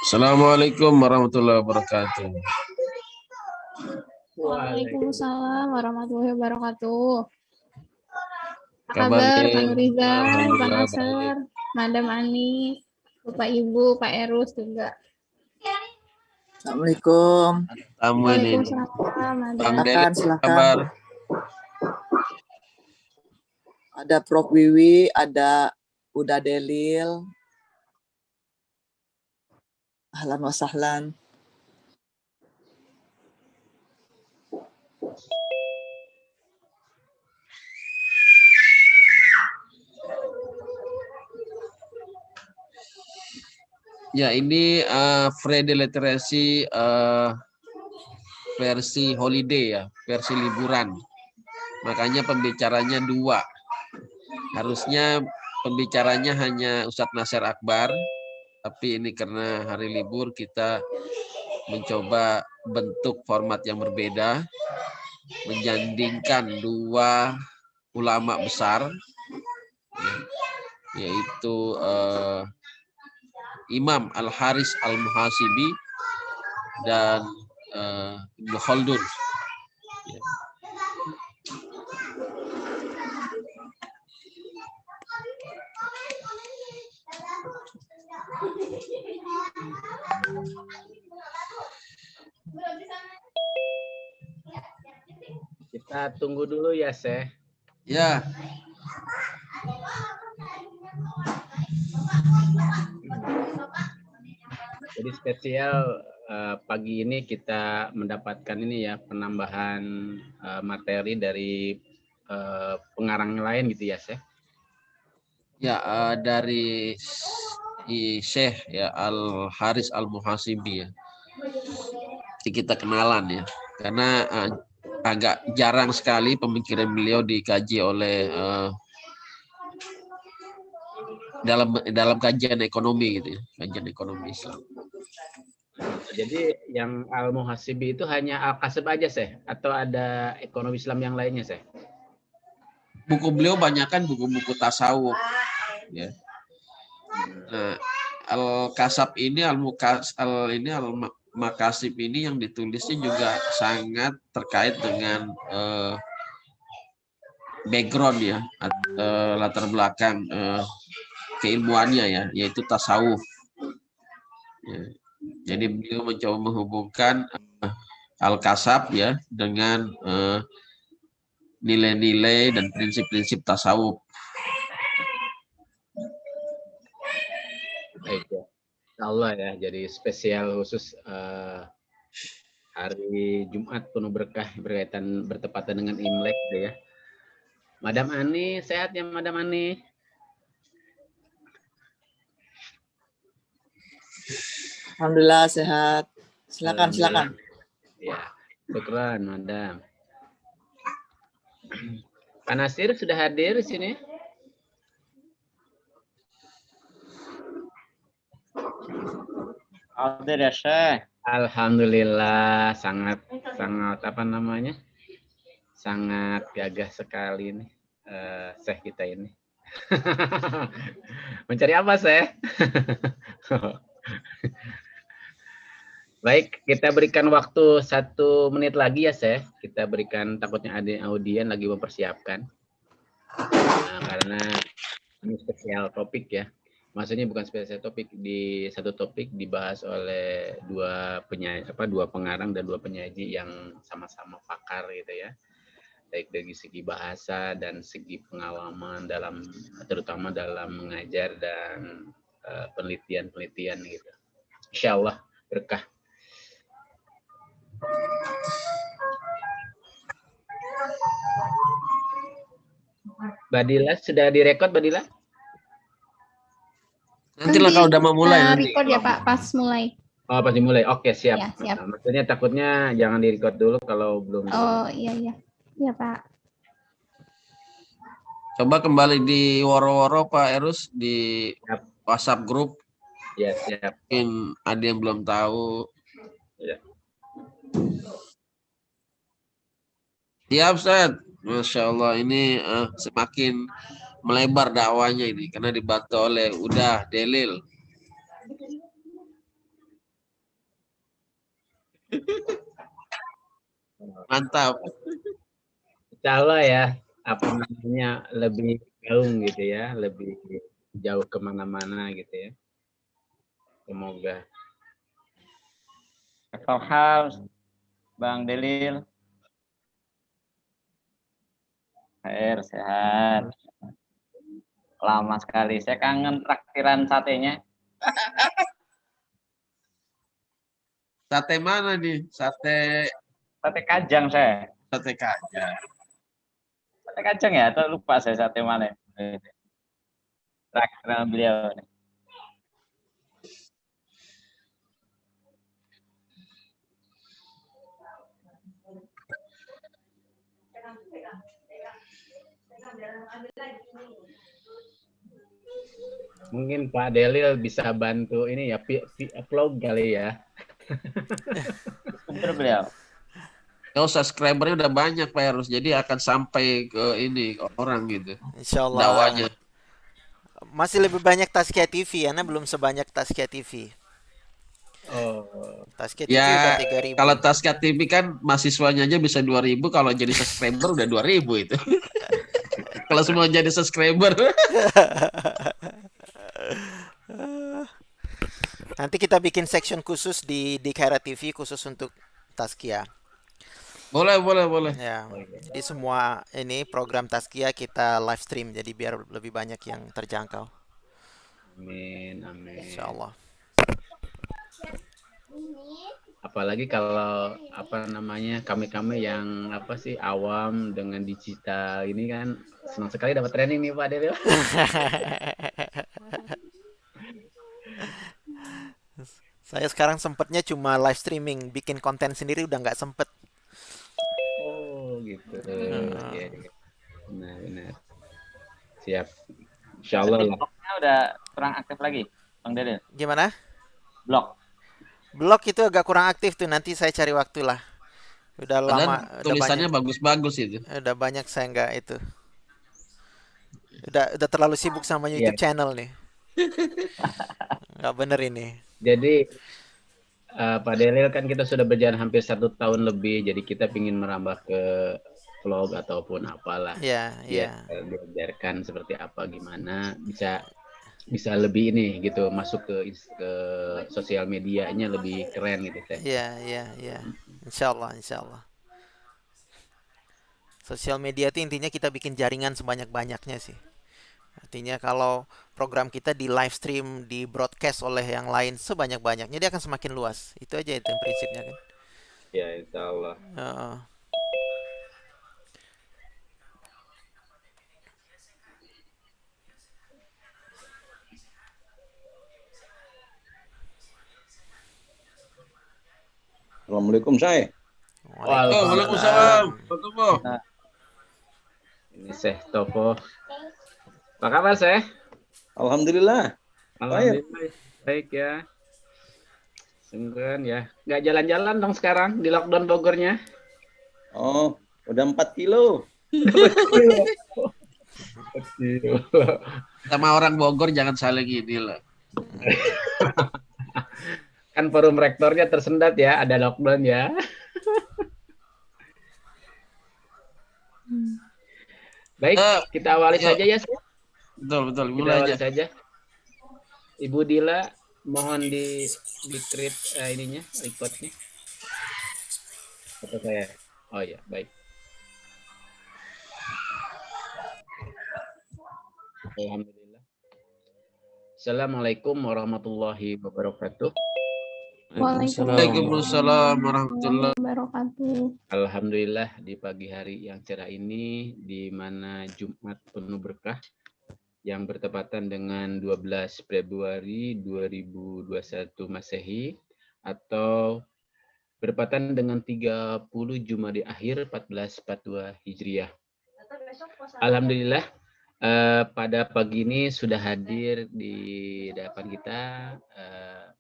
Assalamualaikum warahmatullahi wabarakatuh. Waalaikumsalam warahmatullahi wabarakatuh. Apa Kabar kabar nih? Pak Nuriza, Pak Alhamdulillah Nasir, Madam Ani, Bapak Ibu, Pak Erus juga. Assalamualaikum. Tamu ini. Waalaikumsalam, Bang Madam. Deli, Silakan. kabar? Ada Prof Wiwi, ada Uda Delil. Ahlan wa sahlan. Ya, ini Friday Literacy versi holiday ya, versi liburan. Makanya pembicaranya 2. Harusnya pembicaranya hanya Ustadz Nasir Akbar, tapi ini karena hari libur kita mencoba bentuk format yang berbeda, menjandingkan 2 ulama besar, yaitu Imam Al-Haris Al-Muhasibi dan Ibnu Khaldun. Kita tunggu dulu ya, Syekh. Ya. Jadi spesial pagi ini kita mendapatkan ini ya penambahan materi dari pengarang lain gitu ya, Syekh. Ya, dari Syekh ya Al-Haris Al-Muhasibi ya. Jadi kita kenalan ya. Karena agak jarang sekali pemikiran beliau dikaji oleh dalam kajian ekonomi gitu ya, kajian ekonomi Islam. Jadi yang Al-Muhasibi itu hanya Al-Kasib aja, Syekh? Atau ada ekonomi Islam yang lainnya, Syekh? Buku beliau banyak kan buku-buku tasawuf. Ya. Nah, Al-Kasab ini, Al-Makasib ini yang ditulisnya juga sangat terkait dengan background ya, latar belakang keilmuannya ya, yaitu tasawuf. Ya. Jadi beliau mencoba menghubungkan Al-Kasab ya dengan nilai-nilai dan prinsip-prinsip tasawuf. Baik ya. Allah ya, jadi spesial khusus hari Jumat penuh berkah bertepatan dengan Imlek gitu ya. Madam Ani, sehat ya Madam Ani? Alhamdulillah sehat. Silakan. Ya, syukran Madam. Pak Nasir sudah hadir di sini? Hadir ya, Syekh. Alhamdulillah, sangat apa namanya? Sangat gagah sekali nih Syekh kita ini. Mencari apa, Syekh? Baik, kita berikan waktu 1 menit lagi ya, Syekh. Kita berikan, takutnya ada audien lagi mempersiapkan. Nah, karena ini spesial topik ya. Maksudnya bukan spesial topik, di satu topik dibahas oleh dua pengarang dan 2 penyaji yang sama-sama pakar gitu ya. Baik dari segi bahasa dan segi pengalaman terutama dalam mengajar dan penelitian gitu. Insya Allah berkah. Badila sudah direkod, Badila? Nantilah kalau udah mau mulai nanti. Record ya Pak, pas mulai. Oh, pas dimulai. Oke, siap. Ya, siap. Nah, maksudnya takutnya jangan direcord dulu kalau belum. Oh, iya. Iya, Pak. Coba kembali di woro-woro Pak Erus di Siap. WhatsApp grup. Ya, siap. Mungkin ada yang belum tahu. Ya. Siap, Ustaz. Masya Allah, ini semakin melebar dakwanya ini karena dibantu oleh udah Delil. Mantap. Insya Allah ya, apa namanya, lebih gaung gitu ya, lebih jauh kemana-mana gitu ya. Semoga. House, Bang Delil. Sehat. Lama sekali. Saya kangen traktiran satenya. Sate mana nih? Sate kajang saya. Sate kacang. Sate kajang ya? Atau lupa saya sate mana? Traktiran beliau. Mungkin Pak Delil bisa bantu ini ya, vlog kali ya. Betul beliau. Oh, subscribernya udah banyak Pak Erus, jadi akan sampai ke ini ke orang gitu. Insya Allah. Dakwanya. Masih lebih banyak Taskia TV, karena belum sebanyak Taskia TV. Oh, Taskia TV Ya, udah 3.000. kalau Taskia TV kan mahasiswanya aja bisa 2.000, kalau jadi subscriber udah 2.000 itu. Kalau semua jadi subscriber. Nanti kita bikin section khusus di Khaira TV khusus untuk Taskia. Boleh. Ya, jadi semua ini program Taskia kita live stream, jadi biar lebih banyak yang terjangkau. amin. Insya Allah. Apalagi kalau apa namanya, kami yang apa sih, awam dengan digital ini kan senang sekali dapat training nih Pak Delil. Saya sekarang sempetnya cuma live streaming, bikin konten sendiri udah nggak sempet. Oh gitu. Ya. Benar. Siap. Insya Allah lah. Blognya udah kurang aktif lagi, Bang Delil. Gimana? Blog Itu agak kurang aktif tuh, nanti saya cari waktu lah. Udah Padahal lama, tulisannya bagus-bagus itu. udah banyak saya nggak itu. Udah terlalu sibuk sama YouTube channel nih. Nggak bener ini. Jadi Pak Delil kan kita sudah berjalan hampir 1 tahun lebih, jadi kita ingin merambah ke vlog ataupun apalah. Ya. Diajarkan seperti apa, gimana bisa lebih ini gitu, masuk ke sosial medianya lebih keren gitu teh. Iya. Insya Allah. Sosial media itu intinya kita bikin jaringan sebanyak-banyaknya sih. Artinya kalau program kita di live stream, di broadcast oleh yang lain sebanyak-banyaknya, dia akan semakin luas. Itu aja itu prinsipnya kan. Ya, insya Allah. Assalamualaikum saya. Waalaikumsalam. Ini Syekh Toko. Apa kabar Syekh? Alhamdulillah. Alhamdulillah baik ya. Senggan ya. Nggak jalan-jalan dong sekarang di lockdown Bogornya? Oh, udah 4 kilo. Sama orang Bogor jangan saling ini lah. Kan forum rektornya tersendat ya, ada lockdown ya. Baik, kita awali saja ya. Betul. Kita Mulai awali aja. saja. Ibu Dila, mohon di create ininya, recordnya. Atau saya? Oh ya, baik. Alhamdulillah. Assalamualaikum warahmatullahi wabarakatuh. Waalaikumsalam warahmatullahi wabarakatuh. Alhamdulillah di pagi hari yang cerah ini, di mana Jumat penuh berkah yang bertepatan dengan 12 Februari 2021 Masehi atau bertepatan dengan 30 Jumadi akhir 1442 Hijriah. Alhamdulillah Pada pagi ini sudah hadir di depan kita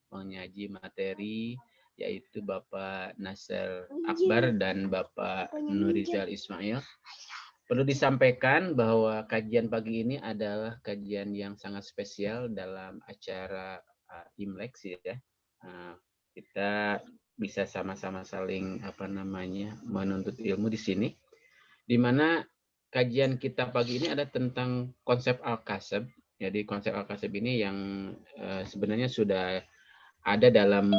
penyaji materi yaitu Bapak Nasir Akbar dan Bapak Nurizal Ismail. Perlu disampaikan bahwa kajian pagi ini adalah kajian yang sangat spesial dalam acara Imlek sih ya. Kita bisa sama-sama saling menuntut ilmu di sini, di mana kajian kita pagi ini ada tentang konsep Al-Kasab. Jadi konsep Al-Kasab ini yang sebenarnya sudah ada dalam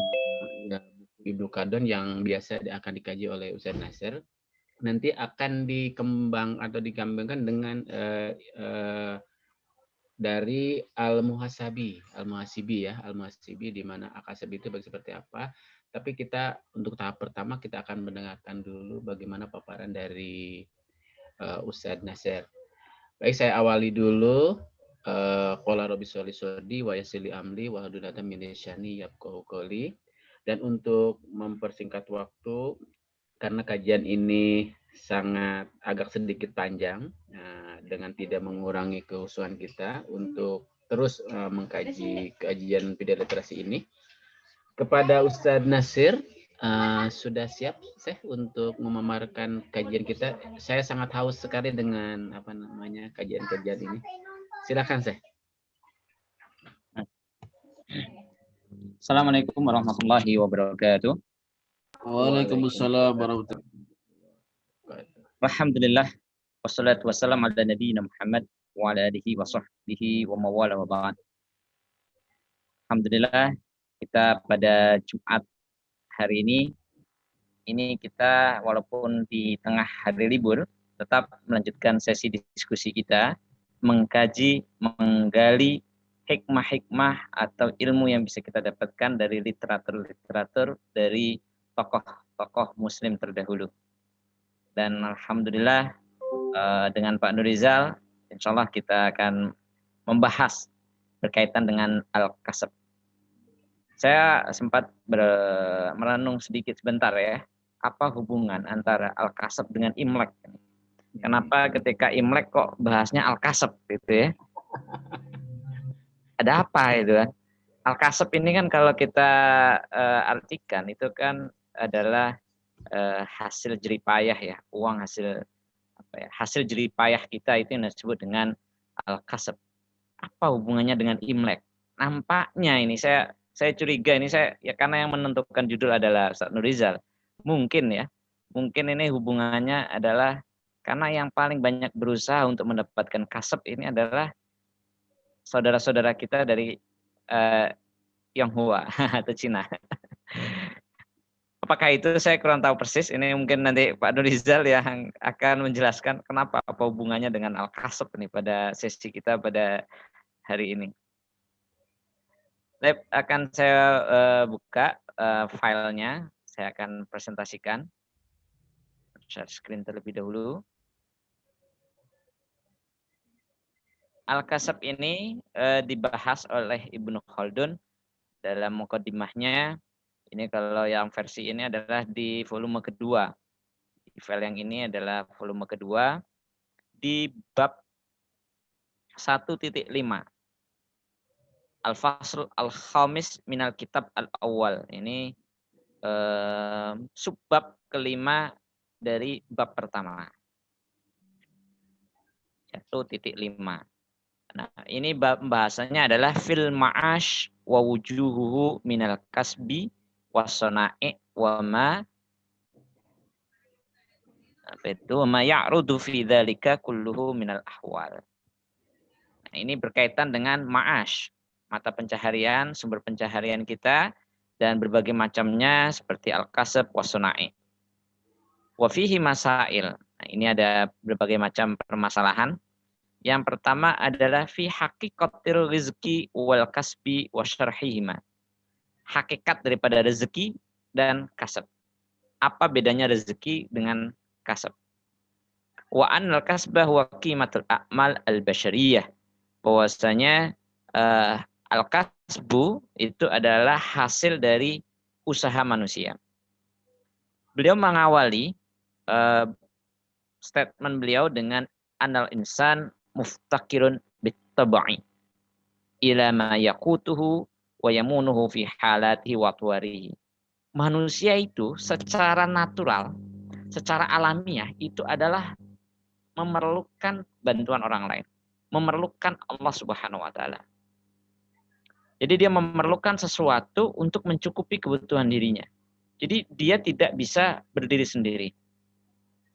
Ibnu Khaldun yang biasa akan dikaji oleh Ustaz Nasir. Nanti akan dikembangkan dengan dari Al-Muhasibi ya, Al-Muhasibi di mana Al-Kasab itu seperti apa. Tapi kita untuk tahap pertama kita akan mendengarkan dulu bagaimana paparan dari Ustadz Nasir. Baik, saya awali dulu. Qala rabbi sholli sholli wa yassirli amri wa hlul 'uqdatam min lisani yafqahu qawli. Dan untuk mempersingkat waktu, karena kajian ini sangat agak sedikit panjang, dengan tidak mengurangi kehusuan kita untuk terus mengkaji kajian video literasi ini, kepada Ustadz Nasir, sudah siap Syekh untuk memaparkan kajian kita? Saya sangat haus sekali dengan kajian-kajian ini. Silakan Syekh. Assalamualaikum warahmatullahi wabarakatuh. Waalaikumsalam warahmatullahi wabarakatuh. Alhamdulillah wassalatu wassalamu ala nabiyina Muhammad wa ala alihi wa sahbihi wa mawala wa ba'd. Alhamdulillah kita pada Jumat hari ini kita walaupun di tengah hari libur tetap melanjutkan sesi diskusi kita, menggali hikmah-hikmah atau ilmu yang bisa kita dapatkan dari literatur dari tokoh-tokoh muslim terdahulu. Dan alhamdulillah dengan Pak Nurizal insya Allah kita akan membahas berkaitan dengan Al-Kasab. Saya sempat merenung sedikit sebentar ya, apa hubungan antara Al-Kasab dengan Imlek? Kenapa ketika Imlek kok bahasnya Al-Kasab gitu ya? Ada apa itu kan? Al-Kasab ini kan kalau kita artikan itu kan adalah hasil jeripayah ya, uang hasil jeripayah kita itu yang disebut dengan Al-Kasab. Apa hubungannya dengan Imlek? Nampaknya ini saya curiga ini karena yang menentukan judul adalah Ustaz Nurizal. Mungkin ini hubungannya adalah karena yang paling banyak berusaha untuk mendapatkan kasab ini adalah saudara-saudara kita dari Tionghoa atau Cina. Apakah itu saya kurang tahu persis. Ini mungkin nanti Pak Nurizal yang akan menjelaskan apa hubungannya dengan Al-Kasab ini pada sesi kita pada hari ini. Akan saya buka filenya, saya akan presentasikan. Share screen terlebih dahulu. Al-Kasab ini dibahas oleh Ibnu Khaldun dalam muqaddimahnya. Ini kalau yang versi ini adalah di volume kedua. Di file yang ini adalah volume kedua di bab 1.5. Al-Fasl Al-Khamis minal Kitab Al-Awwal. Ini subbab kelima dari bab pertama. 1.5. Nah, ini pembahasannya adalah fil ma'ash wa wujuhuhu minal kasbi wasana'i wa ma ya'rudu fi dzalika kulluhu minal ahwal. Nah, ini berkaitan dengan ma'ash, mata pencaharian, sumber pencaharian kita dan berbagai macamnya seperti al-kasab wasana'i. Wa fihi masail. Nah, ini ada berbagai macam permasalahan. Yang pertama adalah fi haqiqatir rizki wal kasbi wa syarhihima. Hakikat daripada rezeki dan kasab. Apa bedanya rezeki dengan kasab? Wa annal kasbah wa qimatul a'mal al-basyariyah. Bahwasanya al-kasbu itu adalah hasil dari usaha manusia. Beliau mengawali statement beliau dengan anal insan muftakirun bittabai ila ma yaqutuhu wa yamunuhu fi halatihi wa tuwarihi. Manusia itu secara natural, secara alamiah itu adalah memerlukan bantuan orang lain, memerlukan Allah Subhanahu wa taala. Jadi dia memerlukan sesuatu untuk mencukupi kebutuhan dirinya. Jadi dia tidak bisa berdiri sendiri.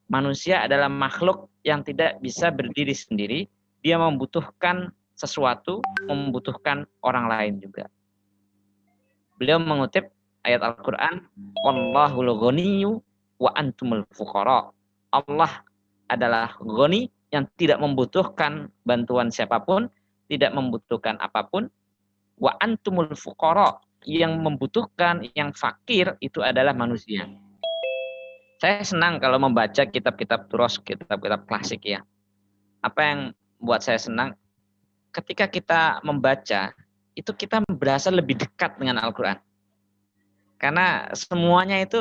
Manusia adalah makhluk yang tidak bisa berdiri sendiri. Dia membutuhkan sesuatu, membutuhkan orang lain juga. Beliau mengutip ayat Al-Quran, Wallahul ghaniyyu wa antumul fuqara. Allah adalah ghani yang tidak membutuhkan bantuan siapapun, tidak membutuhkan apapun. Wa antumul fuqara, yang membutuhkan, yang fakir itu adalah manusia. Saya senang kalau membaca kitab-kitab turos, kitab-kitab klasik ya. Apa yang buat saya senang? Ketika kita membaca, itu kita berasa lebih dekat dengan Al-Quran. Karena semuanya itu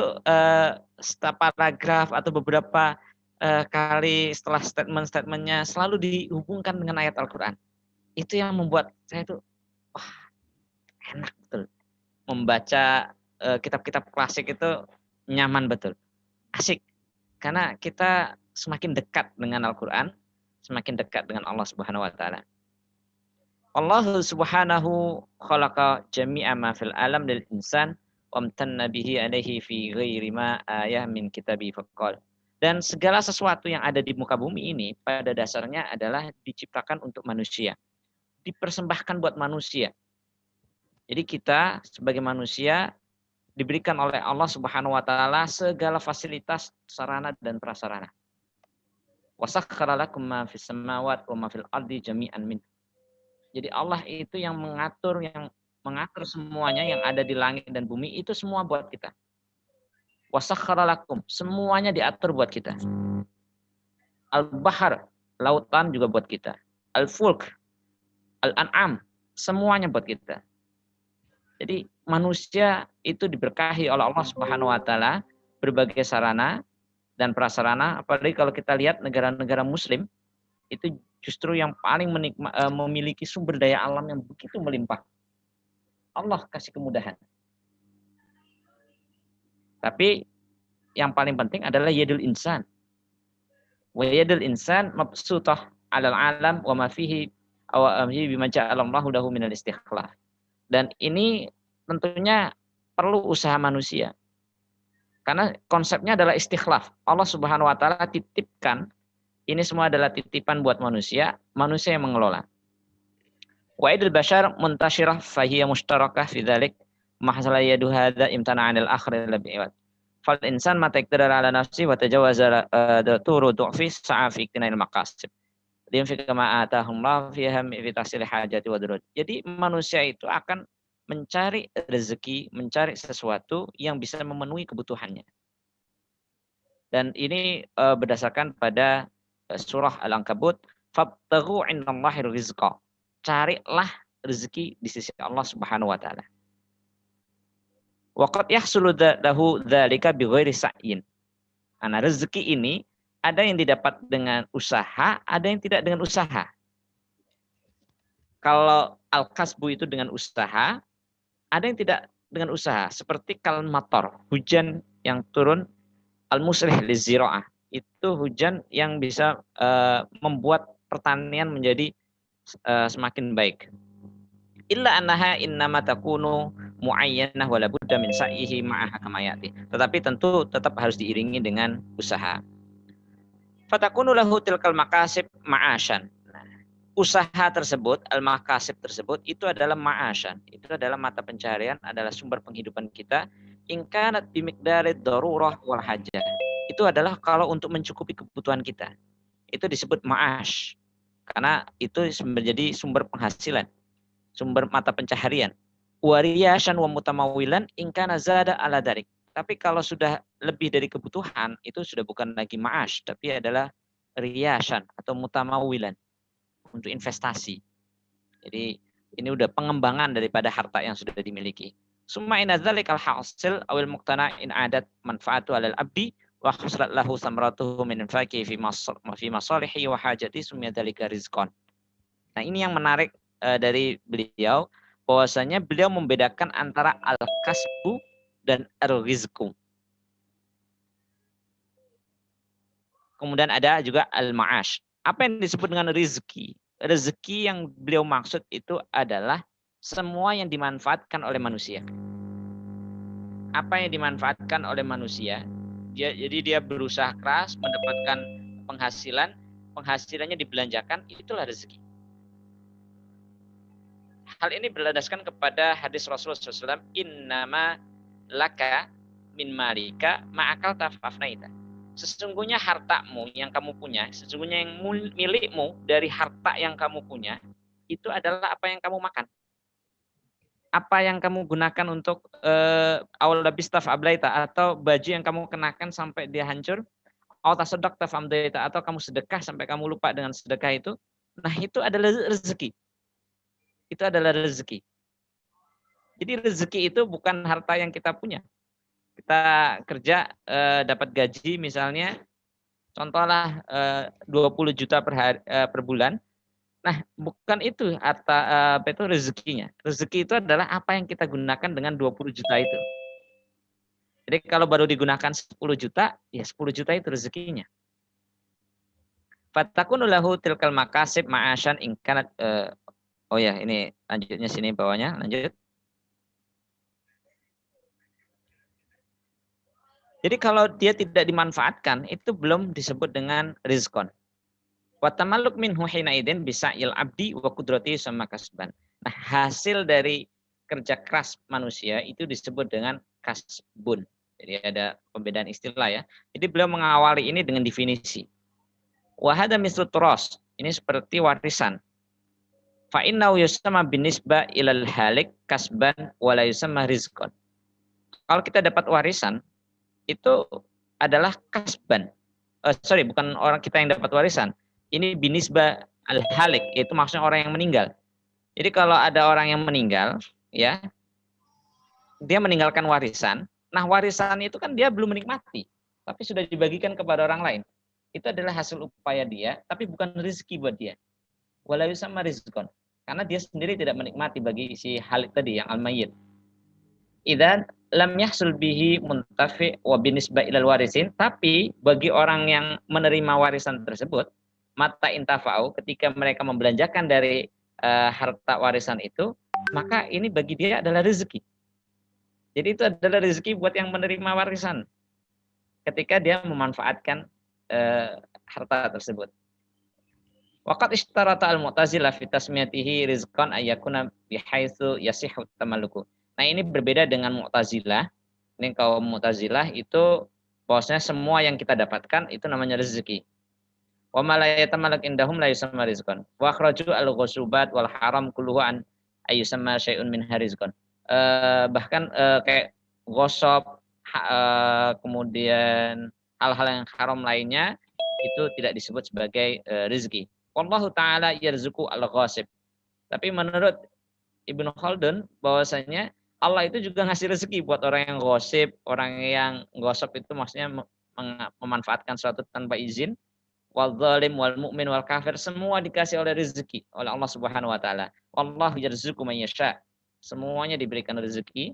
setelah paragraf atau beberapa kali setelah statement-statementnya selalu dihubungkan dengan ayat Al-Quran. Itu yang membuat saya itu, wah, enak betul. Membaca kitab-kitab klasik itu nyaman betul. Asik. Karena kita semakin dekat dengan Al-Quran, semakin dekat dengan Allah Subhanahu wa taala. Allah Subhanahu khalaqa jami'a ma fil alam lil insan wa amtanna bihi alaihi fi ghairi ma ayah min kitabi faqal. Dan segala sesuatu yang ada di muka bumi ini pada dasarnya adalah diciptakan untuk manusia. Dipersembahkan buat manusia. Jadi kita sebagai manusia diberikan oleh Allah Subhanahu wa taala segala fasilitas sarana dan prasarana. Wa sakhkhara lakum ma fis samawati wa ma fil ardi jami'an min. Jadi Allah itu yang mengatur semuanya yang ada di langit dan bumi itu semua buat kita. Wa sakhkhara lakum, semuanya diatur buat kita. Al-bahar, lautan juga buat kita. Al-fulk, al-an'am, semuanya buat kita. Jadi manusia itu diberkahi oleh Allah Subhanahu wa taala berbagai sarana dan prasarana, apalagi kalau kita lihat negara-negara muslim itu justru yang paling memiliki sumber daya alam yang begitu melimpah. Allah kasih kemudahan. Tapi yang paling penting adalah yadul insan. Wa yadul insan mabsutah 'alal 'alam wa ma fihi aw amhi bima ja'alallahu lahu minal istikhlaf. Dan ini tentunya perlu usaha manusia. Karena konsepnya adalah istikhlaf. Allah Subhanahu wa taala titipkan, ini semua adalah titipan buat manusia, manusia yang mengelola. Wa idul bashar muntashirah fahiya mushtarakah fi dzalik mahsala yadu hadza imtana 'anil akhir labi'at. Fal insan ma taqdara 'ala nafsi wa tajawaza turu du'fi sa'a fi iktina'il maqasid. Linfiq ma atahullah fiha fi tahsil hajati wa durud. Jadi manusia itu akan mencari rezeki, mencari sesuatu yang bisa memenuhi kebutuhannya. Dan ini berdasarkan pada surah Al-Ankabut, fabtaghu 'indallahi rizqa. Carilah rezeki di sisi Allah Subhanahu wa taala. Wa qad yahsulu lahu dzalika bighairi sa'yin. Karena rezeki ini ada yang didapat dengan usaha, ada yang tidak dengan usaha. Kalau al-kasbu itu dengan usaha, ada yang tidak dengan usaha. Seperti kal matar, hujan yang turun, al-muslih lizira'ah. Itu hujan yang bisa membuat pertanian menjadi semakin baik. Illa annaha innama takunu muayyanah wala budda min sa'ihi ma'aha kama ya'ti. Tetapi tentu tetap harus diiringi dengan usaha. Fatakunu lahu tilkal makasib ma'asyan. Nah, usaha tersebut, al-makasib tersebut itu adalah ma'asyan. Itu adalah mata pencaharian, adalah sumber penghidupan kita. In kanat bimiqdarid darurah wal hajah. Itu adalah kalau untuk mencukupi kebutuhan kita. Itu disebut ma'ash. Karena itu menjadi sumber penghasilan, sumber mata pencaharian. Wariyashan wa mutamawilan in kana zada ala darik. Tapi kalau sudah lebih dari kebutuhan, itu sudah bukan lagi ma'ash, tapi adalah riyashan atau mutamawilan untuk investasi. Jadi ini udah pengembangan daripada harta yang sudah dimiliki. Summa inna dzalikal hasil awil muqtana in adat manfaatu alal abdi wa khuslat lahu samratuhu min infaqi fi masalihi wa hajati sumya dzalika rizqan. Nah, ini yang menarik dari beliau, bahwasanya beliau membedakan antara al-kasbu dan ar-rizqu. Kemudian ada juga al-ma'ash. Apa yang disebut dengan rezeki? Rezeki yang beliau maksud itu adalah semua yang dimanfaatkan oleh manusia. Apa yang dimanfaatkan oleh manusia? Jadi dia berusaha keras mendapatkan penghasilan, penghasilannya dibelanjakan, itulah rezeki. Hal ini berlandaskan kepada hadis Rasulullah SAW, innama laka min malika ma'akal tafafnaita. Sesungguhnya hartamu yang kamu punya, sesungguhnya yang milikmu dari harta yang kamu punya, itu adalah apa yang kamu makan. Apa yang kamu gunakan untuk awal labis tafablaita, atau baju yang kamu kenakan sampai dia hancur, atau tasaddaq tafamdaita, atau kamu sedekah sampai kamu lupa dengan sedekah itu. Nah, itu adalah rezeki. Itu adalah rezeki. Jadi rezeki itu bukan harta yang kita punya. Kita kerja dapat gaji misalnya, contohlah 20 juta per bulan. Nah, bukan itu harta apa itu rezekinya. Rezeki itu adalah apa yang kita gunakan dengan 20 juta itu. Jadi kalau baru digunakan 10 juta, ya 10 juta itu rezekinya. Fatakunu lahu tilkal makasib ma'asyan in kanat oh ya, ini lanjutnya sini bawahnya, lanjut. Jadi kalau dia tidak dimanfaatkan, itu belum disebut dengan rizqon. Wa tamalluk minhu hina idin bisa'il abdi wa qudrati sama kasban. Nah, hasil dari kerja keras manusia itu disebut dengan kasbun. Jadi ada pembedaan istilah ya. Jadi beliau mengawali ini dengan definisi. Wa hadza mislu turas. Ini seperti warisan. Fa innahu yusamma binisba ilal halik kasban wa la yusamma rizqon. Kalau kita dapat warisan, itu adalah kasban. Bukan orang kita yang dapat warisan. Ini binisba al-halik, itu maksudnya orang yang meninggal. Jadi kalau ada orang yang meninggal, ya, dia meninggalkan warisan. Nah, warisan itu kan dia belum menikmati, tapi sudah dibagikan kepada orang lain. Itu adalah hasil upaya dia, tapi bukan rezeki buat dia. Wala yusamma rizqon. Karena dia sendiri tidak menikmati bagi si halik tadi yang al-mayyit. Idzan lam yahsul bihi muntafi wa binisba ilal warisin, tapi bagi orang yang menerima warisan tersebut, mata intafa'u, ketika mereka membelanjakan dari harta warisan itu, maka ini bagi dia adalah rezeki. Jadi itu adalah rezeki buat yang menerima warisan ketika dia memanfaatkan harta tersebut. Waqad ishtarata al-mu'tazilah fi tasmiyatihi rizqan ayyakuna bihaitsu yasihhu tamalluku. Nah, ini berbeda dengan Mu'tazilah. Ini kaum Mu'tazilah itu bahwasanya semua yang kita dapatkan itu namanya rezeki. Wa ma la yatamallak indahum la yusamma rizqan. Wa akhraju al-ghusubat wal haram kulluhu an ayyusamma syai'un min harizqan. Bahkan kayak gosop, kemudian hal-hal yang haram lainnya itu tidak disebut sebagai rezeki. Wallahu taala yarzuqu al-ghasib. Tapi menurut Ibnu Khaldun bahwasanya Allah itu juga ngasih rezeki buat orang yang gosip, orang yang gosip itu maksudnya memanfaatkan sesuatu tanpa izin. Wal zalim wal mu'min wal kafir semua dikasih oleh rezeki oleh Allah Subhanahu wa taala. Wallahu yarzuqu man yasha. Semuanya diberikan rezeki.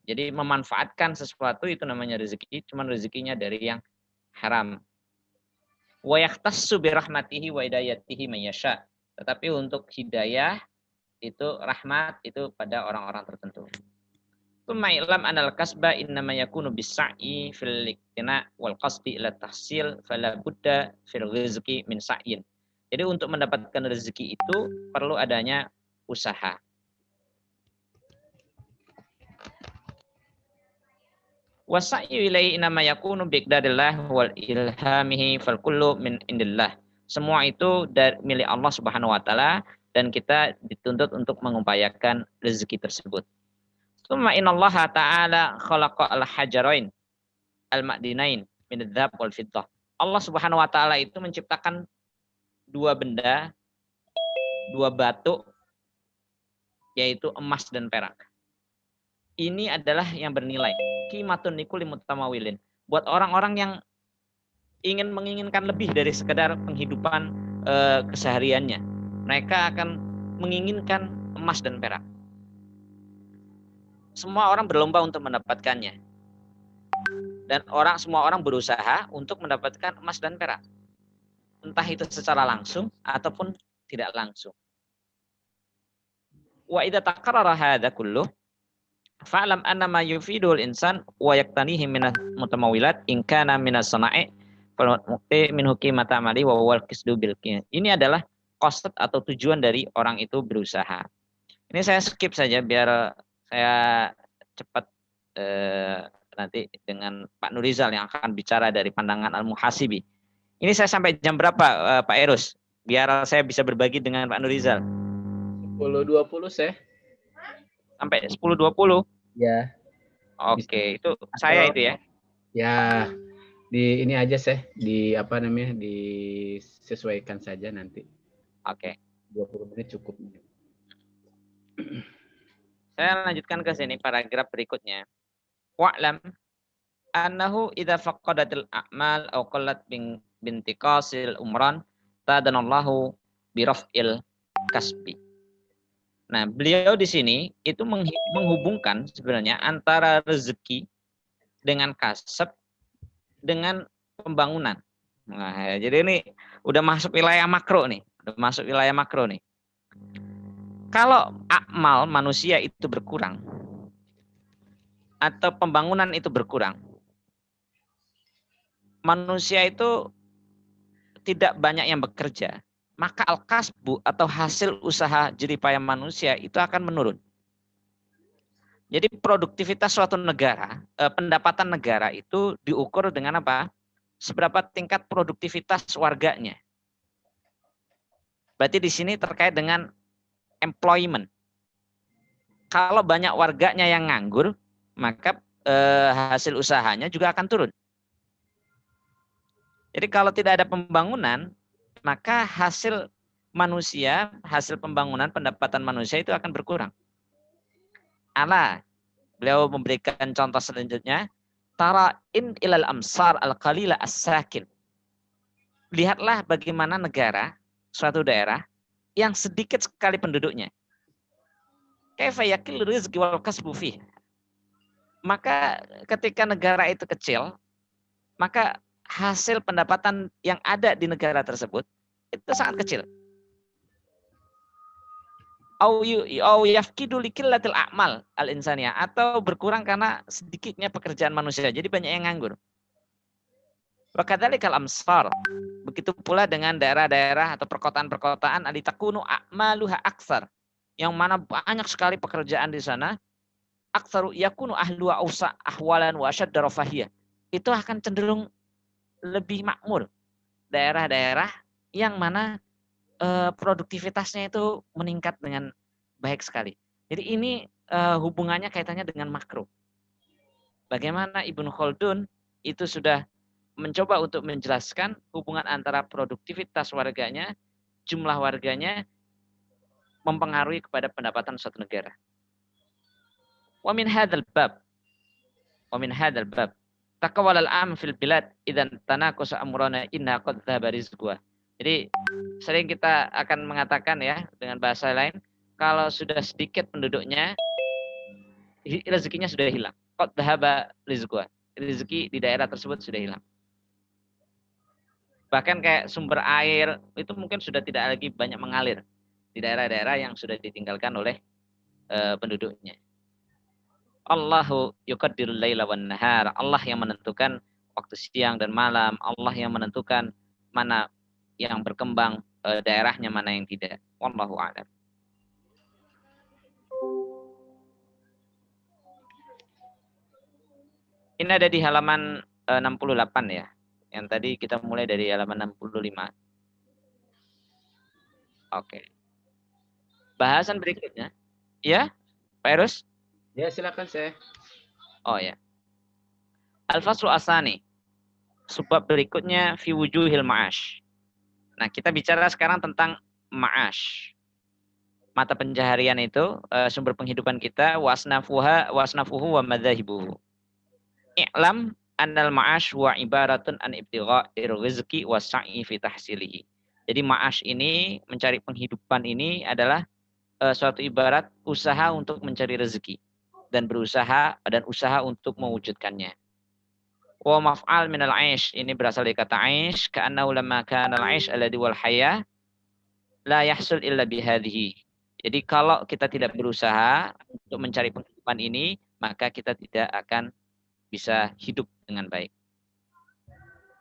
Jadi memanfaatkan sesuatu itu namanya rezeki, cuman rezekinya dari yang haram. Wa yahtassu bi rahmatihi wa hidayatihi man yasha. Tetapi untuk hidayah itu rahmat itu pada orang-orang tertentu. Tsumma ilam anal kasba innama yakunu bis-sa'i fil iktina wal qasdi ila tahsil fala budda fil rizqi min sa'in. Jadi untuk mendapatkan rezeki itu perlu adanya usaha. Wasa'yu ilaihi innama yakunu biqdarillah wal ilhamihi fal kullu min indillah. Semua itu dari milik Allah Subhanahu wa taala dan kita dituntut untuk mengupayakan rezeki tersebut. Tsumma innallaha ta'ala khalaqa al-hajarain al-ma'dinain min adz-dzahab wal fiddah. Allah Subhanahu wa taala itu menciptakan dua benda, dua batu, yaitu emas dan perak. Ini adalah yang bernilai. Qimatun likulli mutamawilin. buat orang-orang yang menginginkan lebih dari sekedar penghidupan kesehariannya. Mereka akan menginginkan emas dan perak. Semua orang berlomba untuk mendapatkannya. Dan semua orang berusaha untuk mendapatkan emas dan perak. Entah itu secara langsung ataupun tidak langsung. Wa idza taqarrara hadza kulluh fa'lam anna ma yufidul insan wa yaqtanihi min mutamawilat in kana min as-sana'i min hukimata amali wa wal qisdu bil. Ini adalah konsep atau tujuan dari orang itu berusaha. Ini saya skip saja biar saya cepat nanti dengan Pak Nurizal yang akan bicara dari pandangan al-muhasibi. Ini saya sampai jam berapa Pak Erus? Biar saya bisa berbagi dengan Pak Nurizal. 10.20 saya. Sampai 10.20? Ya. Oke, itu saya itu ya. Ya, di ini aja saya, disesuaikan saja nanti. Oke. 20 menit cukup. Saya lanjutkan ke sini paragraf berikutnya. Wa'lam annahu idza faqadatil a'mal aw qallat bintiqasil umran tadanallahu biraf'il kasbi. Nah, beliau di sini itu menghubungkan sebenarnya antara rezeki dengan kasab dengan pembangunan. Nah, jadi ini udah masuk wilayah makro nih, Kalau amal manusia itu berkurang atau pembangunan itu berkurang, manusia itu tidak banyak yang bekerja, maka al-kasbu atau hasil usaha jeripaya manusia itu akan menurun. Jadi produktivitas suatu negara, pendapatan negara itu diukur dengan apa? Seberapa tingkat produktivitas warganya. Berarti di sini terkait dengan employment. Kalau banyak warganya yang nganggur, maka hasil usahanya juga akan turun. Jadi kalau tidak ada pembangunan, maka hasil pembangunan pendapatan manusia itu akan berkurang. Beliau memberikan contoh selanjutnya, tara in ilal amsar al-qalila as-sakin. Lihatlah bagaimana negara, suatu daerah yang sedikit sekali penduduknya. Kaifa yakil rizqi wal kasbu fih. Maka ketika negara itu kecil, maka hasil pendapatan yang ada di negara tersebut itu sangat kecil. Au yafkidu liqillatil a'mal al-insaniyah, atau berkurang karena sedikitnya pekerjaan manusia. Jadi banyak yang nganggur. Wa kadzalikal amsar. Begitu pula dengan daerah-daerah atau perkotaan-perkotaan alitakunu a'maluha aksar, yang mana banyak sekali pekerjaan di sana. Aktsaru yakunu ahlu ausa ahwalan wa ashadda rafahiyah. Itu akan cenderung lebih makmur. Daerah-daerah yang mana produktivitasnya itu meningkat dengan baik sekali. Jadi ini hubungannya kaitannya dengan makro. Bagaimana Ibnu Khaldun itu sudah mencoba untuk menjelaskan hubungan antara produktivitas warganya, jumlah warganya, mempengaruhi kepada pendapatan suatu negara. Wa min hadzal bab taqawwal al-am fil bilad idzan tanaqasa amrana inna qad dhaba rizquha. Jadi sering kita akan mengatakan ya dengan bahasa lain, kalau sudah sedikit penduduknya, rezekinya sudah hilang. Qad dhaba rizquha. Rezeki di daerah tersebut sudah hilang. Bahkan kayak sumber air itu mungkin sudah tidak lagi banyak mengalir di daerah-daerah yang sudah ditinggalkan oleh penduduknya. Allahu yuqaddirul laila wan nahar. Allah yang menentukan waktu siang dan malam. Allah yang menentukan mana yang berkembang daerahnya, mana yang tidak. Wallahu a'lam. Ini ada di halaman 68 ya. Yang tadi kita mulai dari halaman 65. Oke. Bahasan berikutnya. Ya, Pak Erus? Ya, silakan saya. Oh ya. Al-faslu asani. Sebab berikutnya fi wujuhil ma'ash. Nah, kita bicara sekarang tentang ma'ash. Mata pencaharian itu, sumber penghidupan kita, wasnafuhu wa madzahibuhu. I'lam annal ma'ash wa ibaratun an ibtigha'ir rizqi wa sa'i fi tahsilihi. Jadi ma'ash ini, mencari penghidupan ini adalah suatu ibarat usaha untuk mencari rezeki dan usaha untuk mewujudkannya. Wa maf'al minal 'aish, ini berasal dari kata 'aish, ka'annahu lamma kana al-'aish alladhi wal haya la yahsul illa bihadhihi. Jadi kalau kita tidak berusaha untuk mencari penghidupan ini, maka kita tidak akan bisa hidup dengan baik.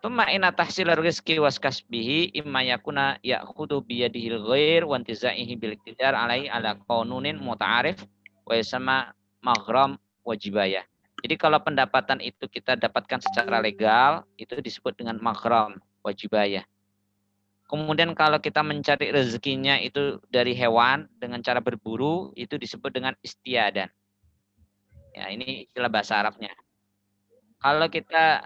Tumma inna tahsilar rizqi was kasbihi imma yakuna ya'khudhu bi yadihil ghair wa intizaihi bil iqtidar alai ala qanunin muta'arif wa yasma maghram wajibaya. Jadi kalau pendapatan itu kita dapatkan secara legal, itu disebut dengan maghram wajibaya. Kemudian kalau kita mencari rezekinya itu dari hewan dengan cara berburu, itu disebut dengan istiadan. Ya, ini istilah bahasa Arabnya. Kalau kita,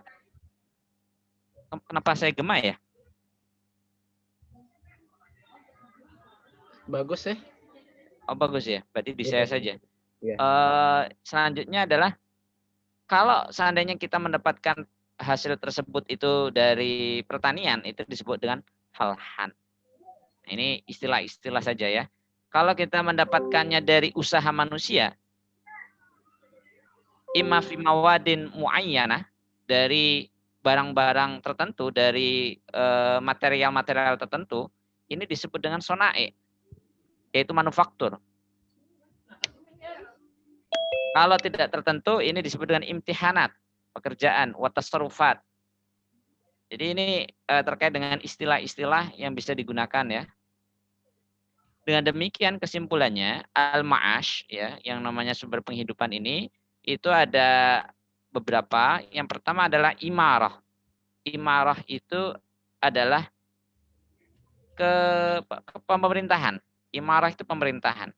kenapa saya gema ya? Bagus ya. Oh bagus ya, berarti di saya saja. Iya. Selanjutnya adalah kalau seandainya kita mendapatkan hasil tersebut itu dari pertanian, itu disebut dengan falhan. Ini istilah-istilah saja ya. Kalau kita mendapatkannya dari usaha manusia, imma fi mawadin muayyana, dari barang-barang tertentu, dari material-material tertentu, ini disebut dengan sonae, yaitu manufaktur. Kalau tidak tertentu, ini disebut dengan imtihanat, pekerjaan, watasarufat. Jadi ini terkait dengan istilah-istilah yang bisa digunakan ya. Dengan demikian kesimpulannya, al-ma'ash ya, yang namanya sumber penghidupan ini, itu ada beberapa. Yang pertama adalah imarah. Imarah itu adalah ke pemerintahan. Imarah itu pemerintahan.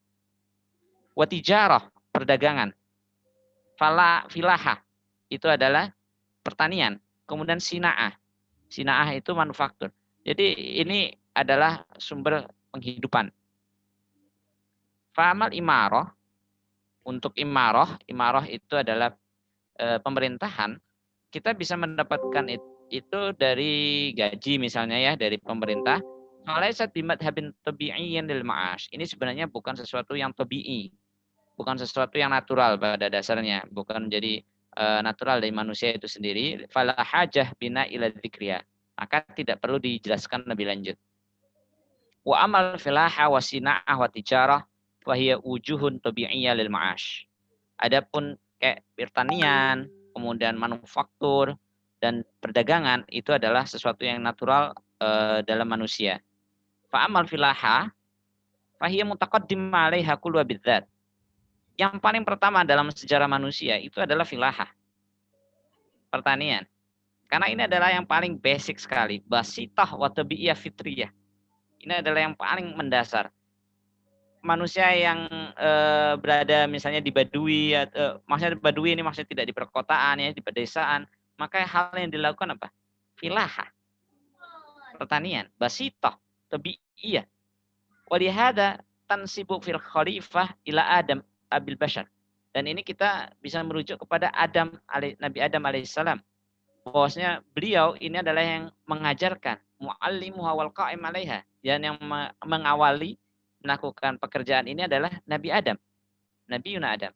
Watijarah, perdagangan. Filaha, itu adalah pertanian. Kemudian sina'ah. Sina'ah itu manufaktur. Jadi ini adalah sumber penghidupan. Fa'amal imarah, untuk imarah itu adalah pemerintahan. Kita bisa mendapatkan itu dari gaji misalnya ya, dari pemerintah. Falaisat bimadhabin tabi'iyyan lil ma'ash. Ini sebenarnya bukan sesuatu yang tabi'i, bukan sesuatu yang natural pada dasarnya, bukan menjadi natural dari manusia itu sendiri. Fala hajah bina ila dzikriya. Maka tidak perlu dijelaskan lebih lanjut. Wa amal filaha wa sina'ah wa tijarah wa hiya wujuhun tabi'iyyah lil ma'ash. Adapun kayak pertanian, kemudian manufaktur dan perdagangan, itu adalah sesuatu yang natural dalam manusia. Fa amal filaha fa hiya mutaqaddim 'alaiha kullu bidzat. Yang paling pertama dalam sejarah manusia itu adalah filaha, pertanian. Karena ini adalah yang paling basic sekali. Basitah wa tabi'iyah fitriyah. Ini adalah yang paling mendasar. Manusia yang berada misalnya di Badui, maksudnya Badui ini maksudnya tidak di perkotaan ya, di pedesaan, maka hal yang dilakukan apa? Filaha, pertanian, basitah, tabi'iyah. Walihada tansibu fil khalifah ila Adam abil bashar. Dan ini kita bisa merujuk kepada Nabi Adam alaihissalam. Bahwasanya beliau ini adalah yang mengajarkan, muallimuha wal qa'im 'alaiha, dan yang mengawali melakukan pekerjaan ini adalah Nabi Adam, Nabi Yuna Adam.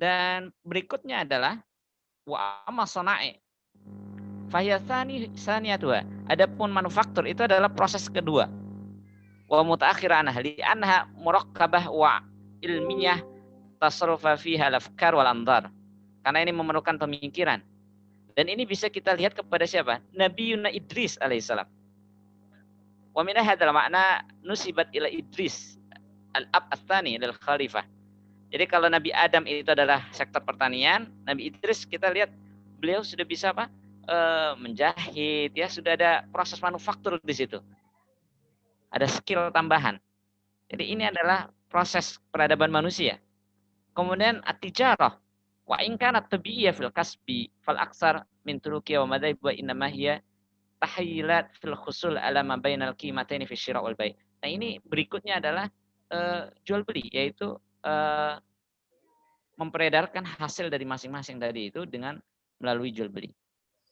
Dan berikutnya adalah wa amma sana'i fahyasani saniyatuha. Adapun manufaktur itu adalah proses kedua. Wa mutaakhir anha li anha murakkabah wa ilmiyah tasarrufa fiha al-afkar wal anzar. Karena ini memerlukan pemikiran. Dan ini bisa kita lihat kepada siapa? Nabi Yuna Idris alaihissalam. Wa min hadzal makna nusibat ila Idris al-ab ats-tsani lil khalifah. Jadi kalau Nabi Adam itu adalah sektor pertanian, Nabi Idris kita lihat beliau sudah bisa apa? Menjahit ya, sudah ada proses manufaktur di situ. Ada skill tambahan. Jadi ini adalah proses peradaban manusia. Kemudian at-tijarah wa in kanat tabi'iyyah fil kasbi fal aksar min turuki wa madhaib wa innama hiya tahyilat fil khusul ala ma bainal qimataini fi syira' wal bai'. Nah, ini berikutnya adalah jual beli, yaitu memperedarkan hasil dari masing-masing tadi itu dengan melalui jual beli.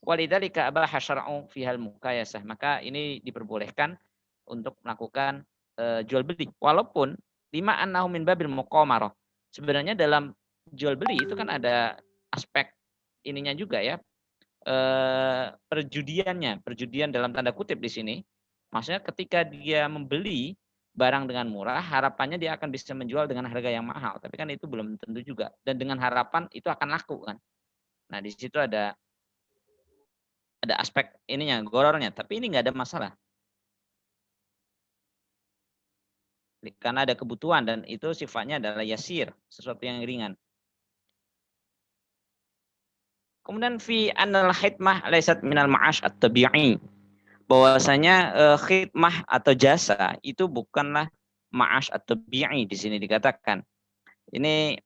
Walidzalika abaha syar'u fihal mukayasah. Maka ini diperbolehkan untuk melakukan jual beli. Walaupun lima annahu min babil muqamarah. Sebenarnya dalam jual beli itu kan ada aspek ininya juga ya. Perjudian dalam tanda kutip di sini. Maksudnya ketika dia membeli barang dengan murah, harapannya dia akan bisa menjual dengan harga yang mahal. Tapi kan itu belum tentu juga. Dan dengan harapan itu akan laku kan. Nah di situ ada aspek ininya, gorornya. Tapi ini nggak ada masalah. Karena ada kebutuhan dan itu sifatnya adalah yasir, sesuatu yang ringan. Kemudian fi anal khidmah laysat minal ma'ash at-tabi'i. Bahwasanya khidmah atau jasa itu bukanlah ma'ash at-tabi'i di sini dikatakan. Ini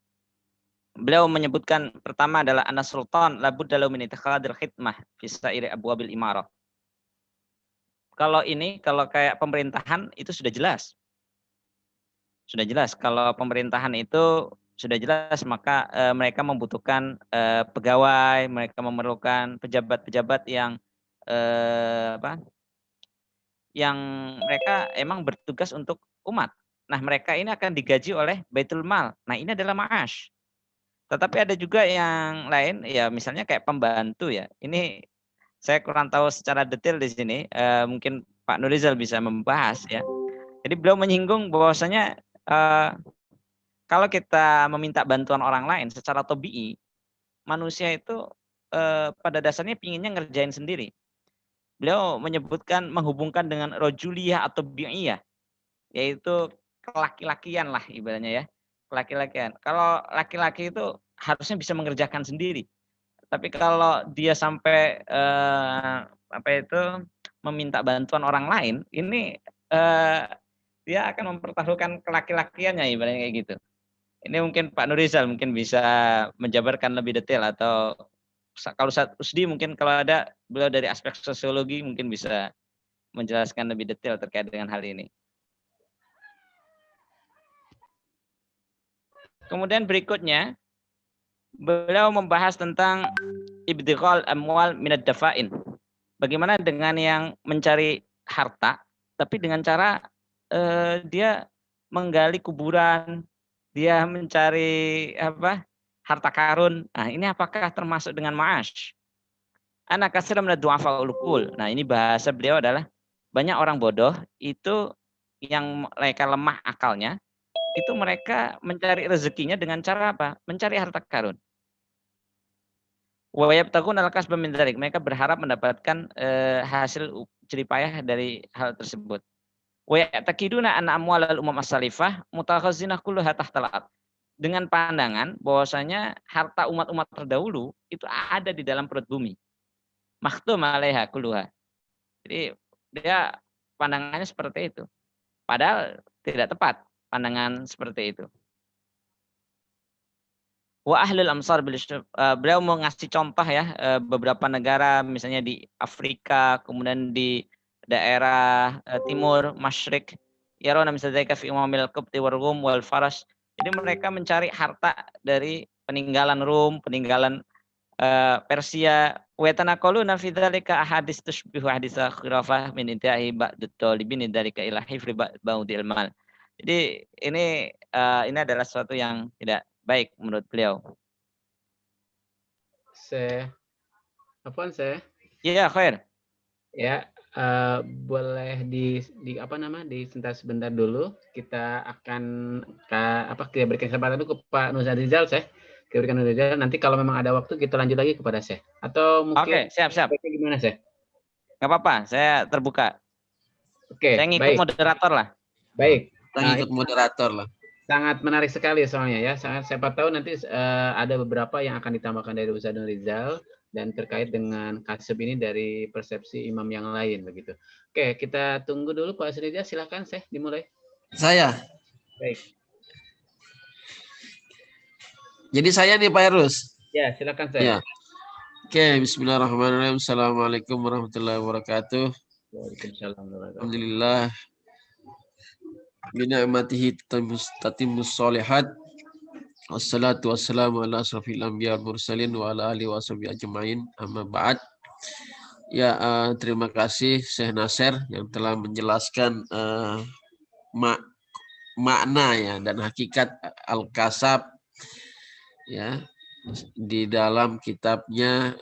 beliau menyebutkan pertama adalah anna sultan labudda lahu min ittikhadil khidmah fi sa'iri abwabil imarah. Kalau kayak pemerintahan itu sudah jelas. Sudah jelas kalau pemerintahan itu sudah jelas maka mereka membutuhkan pegawai, mereka memerlukan pejabat-pejabat yang yang mereka emang bertugas untuk umat. Nah, mereka ini akan digaji oleh Baitul Mal. Nah, ini adalah ma'ash. Tetapi ada juga yang lain ya misalnya kayak pembantu ya. Ini saya kurang tahu secara detail di sini, mungkin Pak Nurizal bisa membahas ya. Jadi beliau menyinggung bahwasanya kalau kita meminta bantuan orang lain secara tabii, manusia itu pada dasarnya pinginnya ngerjain sendiri. Beliau menyebutkan menghubungkan dengan rojuliyah atau bi'iyah, yaitu kelaki-lakian lah ibaratnya ya. Kelaki-lakian. Kalau laki-laki itu harusnya bisa mengerjakan sendiri. Tapi kalau dia sampai meminta bantuan orang lain, ini dia akan mempertaruhkan kelaki-lakiannya ibaratnya kayak gitu. Ini mungkin Pak Nurizal mungkin bisa menjabarkan lebih detail atau kalau Ustaz Usdi mungkin kalau ada beliau dari aspek sosiologi mungkin bisa menjelaskan lebih detail terkait dengan hal ini. Kemudian berikutnya beliau membahas tentang ibtighal amwal minad dafa'in. Bagaimana dengan yang mencari harta tapi dengan cara dia menggali kuburan, dia mencari harta karun. Nah, ini apakah termasuk dengan ma'ash? Ana katsira min ad-du'afa ulukul. Nah, ini bahasa beliau adalah banyak orang bodoh itu yang mereka lemah akalnya, itu mereka mencari rezekinya dengan cara apa? Mencari harta karun. Wa yabtaguna al-kasba min dzalik. Mereka berharap mendapatkan hasil jeripayah dari hal tersebut. Wa ya'taqiduna anna amwalal umam as-salifah mutakhazinah kulluha tahtal ard. Dengan pandangan bahwasanya harta umat-umat terdahulu itu ada di dalam perut bumi. Makhtum 'alaiha kulluha. Jadi dia pandangannya seperti itu. Padahal tidak tepat pandangan seperti itu. Wa ahlul amsar beliau mau ngasih contoh ya beberapa negara misalnya di Afrika, kemudian di daerah timur masyrik yarona misalnya fi umamil qibti war rum wal faras. Jadi mereka mencari harta dari peninggalan Rum, peninggalan Persia. Wa tanaqaluna fi dzalika ahadits tushbihu haditsa khilafah min intihi ba'd talibin dzalika ila hifri ba'dil mal. Jadi ini adalah sesuatu yang tidak baik menurut beliau. Iya, khair. Ya, boleh disebentar sebentar dulu. Kita akan kita berikan kesempatan dulu ke Pak Nurizal, saya. Kita berikan Nurizal. Nanti kalau memang ada waktu kita lanjut lagi kepada saya. Atau mungkin siap. Gimana, saya? Nggak apa-apa, saya terbuka. Oke, saya ngikut moderator lah. Baik. Kita ikut moderator lah. Sangat menarik sekali soalnya ya. Siapa tahu nanti ada beberapa yang akan ditambahkan dari Ustaz Nurizal dan terkait dengan kasab ini dari persepsi imam yang lain begitu. Oke, kita tunggu dulu Pak Nurizal, silakan dimulai. Saya. Baik. Jadi saya nih Pak Erus. Ya, silakan saya. Ya. Oke, bismillahirrahmanirrahim. Assalamualaikum warahmatullahi wabarakatuh. Waalaikumsalam. Alhamdulillah. Bini'matihi tatimmus sholihat. Wassalatu wassalamu ala asrafil anbiya wal mursalin wa ala alihi washabihi ajmain. Amma ba'd. Ya, terima kasih Syekh Nasir yang telah menjelaskan makna ya dan hakikat al-kasab ya di dalam kitabnya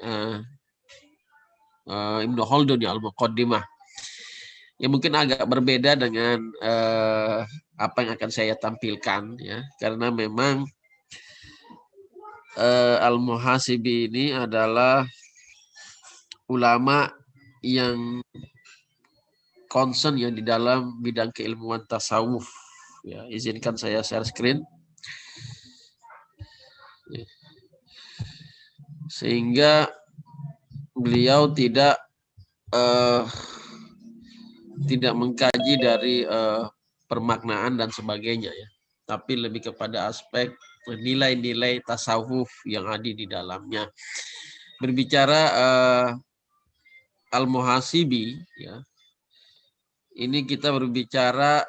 Ibnu Khaldun ya Al-Muqaddimah. Ya mungkin agak berbeda dengan apa yang akan saya tampilkan ya, karena memang Al-Muhasibi ini adalah ulama yang concern ya di dalam bidang keilmuan tasawuf. Ya, izinkan saya share screen. Ya. Sehingga beliau tidak mengkaji dari permaknaan dan sebagainya ya, tapi lebih kepada aspek nilai-nilai tasawuf yang ada di dalamnya. Berbicara Al-Muhasibi ya, ini kita berbicara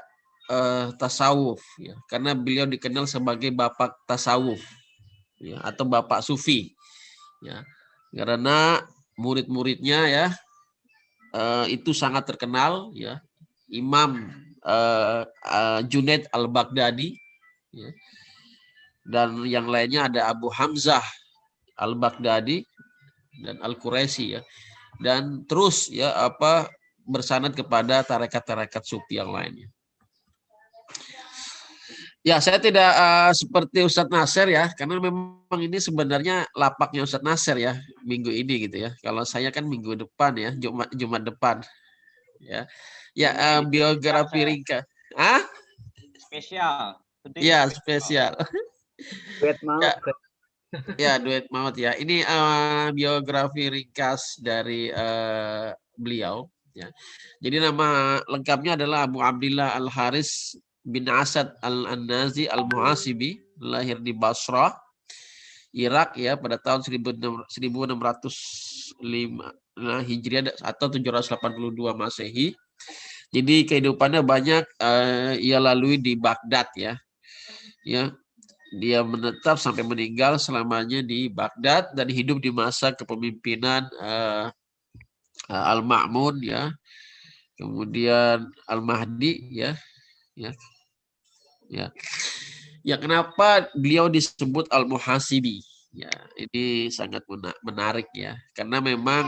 tasawuf ya, karena beliau dikenal sebagai bapak tasawuf ya, atau bapak sufi ya, karena murid-muridnya ya itu sangat terkenal ya, Imam Junaid Al-Baghdadi ya, dan yang lainnya ada Abu Hamzah Al-Baghdadi dan Al-Quraisy ya, dan terus ya bersanad kepada tarekat-tarekat sufi yang lainnya. Ya, saya tidak seperti Ustadz Nasir ya, karena memang ini sebenarnya lapaknya Ustadz Nasir ya minggu ini gitu ya. Kalau saya kan minggu depan ya, Jumat depan ya. Ya, biografi ringkas. Spesial. Ya, spesial. Duet maut. Ya, duet maut ya. Ini biografi ringkas dari beliau ya. Jadi nama lengkapnya adalah Abu Abdillah Al-Haris bin Asad Al-Annazi Al-Muhasibi, lahir di Basrah, Irak ya pada tahun 1605 Hijriah atau 782 Masehi. Jadi kehidupannya banyak ia lalui di Baghdad ya. Ya. Dia menetap sampai meninggal selamanya di Baghdad dan hidup di masa kepemimpinan Al-Ma'mun ya. Kemudian Al-Mahdi ya. Ya, kenapa beliau disebut Al-Muhasibi? Ya, ini sangat menarik ya, karena memang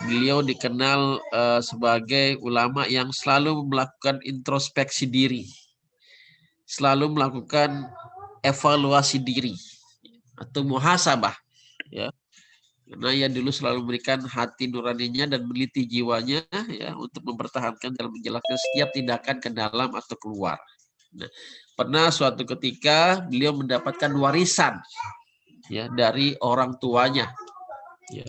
beliau dikenal sebagai ulama yang selalu melakukan introspeksi diri, selalu melakukan evaluasi diri atau muhasabah ya. Karena ia dulu selalu memberikan hati nuraninya dan meneliti jiwanya ya untuk mempertahankan dalam menjelaskan setiap tindakan ke dalam atau keluar. Nah, pernah suatu ketika beliau mendapatkan warisan ya dari orang tuanya. Ya.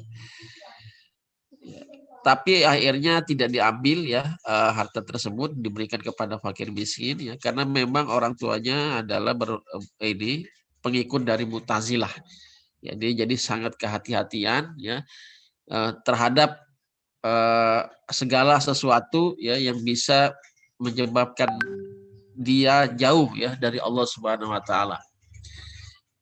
Tapi akhirnya tidak diambil ya, harta tersebut diberikan kepada fakir miskin ya, karena memang orang tuanya adalah pengikut dari Mu'tazilah. Ya, dia jadi sangat kehati-hatian ya terhadap segala sesuatu ya yang bisa menyebabkan dia jauh ya dari Allah Subhanahu wa taala.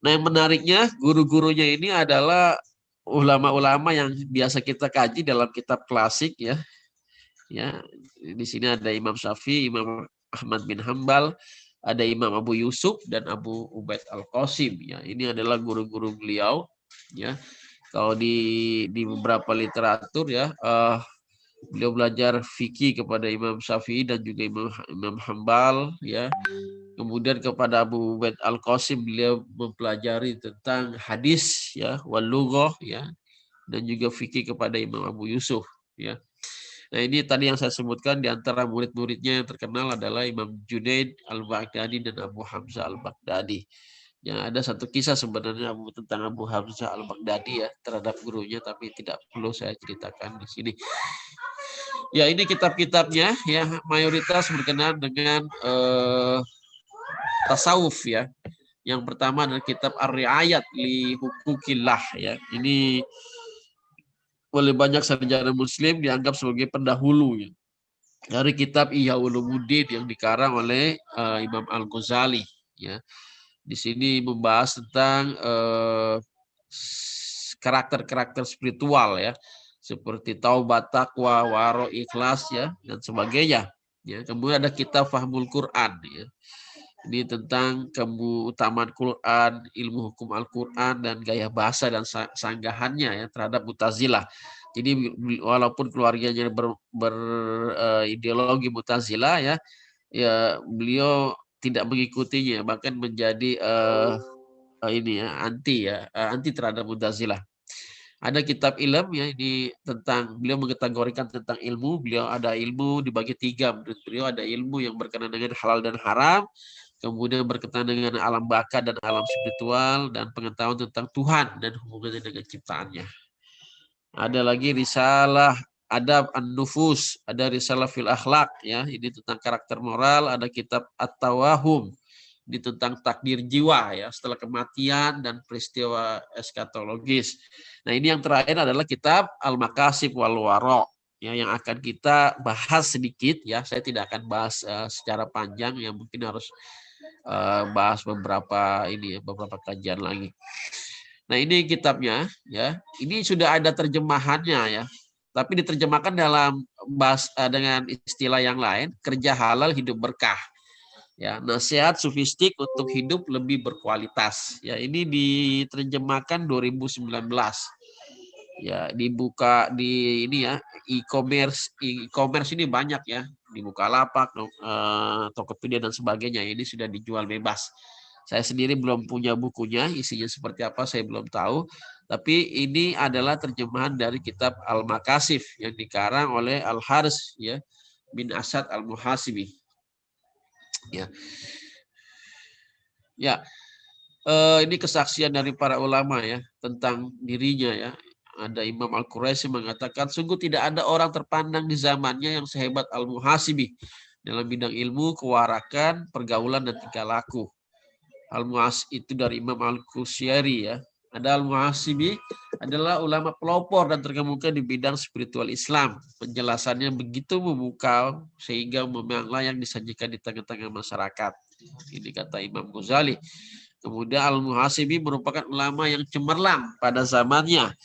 Nah, yang menariknya guru-gurunya ini adalah ulama-ulama yang biasa kita kaji dalam kitab klasik ya. Ya, di sini ada Imam Syafi'i, Imam Ahmad bin Hambal, ada Imam Abu Yusuf dan Abu Ubaid Al-Qasim ya. Ini adalah guru-guru beliau ya. Kalau di beberapa literatur ya beliau belajar fikih kepada Imam Syafi'i dan juga Imam Hambal ya. Kemudian kepada Abu Ubaid Al-Qasim beliau mempelajari tentang hadis ya, wal lughah ya, dan juga fikih kepada Imam Abu Yusuf ya. Nah, ini tadi yang saya sebutkan di antara murid-muridnya yang terkenal adalah Imam Junaid Al-Baghdadi dan Abu Hamzah Al-Baghdadi. Ya, ada satu kisah sebenarnya tentang Abu Hamzah Al-Baghdadi ya terhadap gurunya, tapi tidak perlu saya ceritakan di sini. Ya, ini kitab-kitabnya ya mayoritas berkenaan dengan tasawuf ya. Yang pertama adalah kitab Ar-Ri'ayat li Hukukillah ya. Ini oleh banyak sarjana muslim dianggap sebagai pendahulu ya, dari kitab Ihya Ulumuddin yang dikarang oleh Imam Al-Ghazali ya. Di sini membahas tentang karakter-karakter spiritual ya, seperti taubat, takwa, waro, ikhlas ya, dan sebagainya. Ya, kemudian ada kitab Fahmul Quran ya. Ini tentang keutamaan Quran, ilmu hukum Al-Quran, dan gaya bahasa dan sanggahannya ya terhadap Mu'tazilah. Jadi walaupun keluarganya berideologi Mu'tazilah ya, beliau tidak mengikutinya, bahkan menjadi ini ya anti terhadap Mu'tazilah. Ada kitab ilm ya, ini tentang beliau mengkategorikan tentang ilmu. Beliau ada ilmu dibagi 3 menurut beliau. Ada ilmu yang berkenaan dengan halal dan haram, kemudian berkaitan dengan alam baka dan alam spiritual, dan pengetahuan tentang Tuhan dan hubungannya dengan ciptaannya. Ada lagi risalah adab an-nufus, ada risalah fil akhlak ya, ini tentang karakter moral. Ada kitab at-tawahum, ini tentang takdir jiwa ya setelah kematian dan peristiwa eskatologis. Nah, ini yang terakhir adalah kitab al-makasib wal waro ya, yang akan kita bahas sedikit ya. Saya tidak akan bahas secara panjang, yang mungkin harus bahas beberapa kajian lagi. Nah, ini kitabnya ya. Ini sudah ada terjemahannya ya. Tapi diterjemahkan dalam dengan istilah yang lain, kerja halal hidup berkah. Ya, nasihat sufistik untuk hidup lebih berkualitas. Ya, ini diterjemahkan 2019. Ya, dibuka di ini ya, e-commerce ini banyak ya, di Bukalapak, Tokopedia dan sebagainya. Ini sudah dijual bebas. Saya sendiri belum punya bukunya, isinya seperti apa saya belum tahu. Tapi ini adalah terjemahan dari kitab Al-Makasif yang dikarang oleh Al-Haris ya bin Asad Al-Muhasibi. Ya, ini kesaksian dari para ulama ya tentang dirinya ya. Ada Imam Al-Quraisy mengatakan, sungguh tidak ada orang terpandang di zamannya yang sehebat Al-Muhasibi dalam bidang ilmu, kewarakan, pergaulan, dan tingkah laku. Al-Muhasibi itu dari Imam Al-Qusyari ya. Ada Al-Muhasibi adalah ulama pelopor dan terkemuka di bidang spiritual Islam. Penjelasannya begitu memukau sehingga memang layak disajikan di tengah-tengah masyarakat. Ini kata Imam Ghazali. Kemudian Al-Muhasibi merupakan ulama yang cemerlang pada zamannya.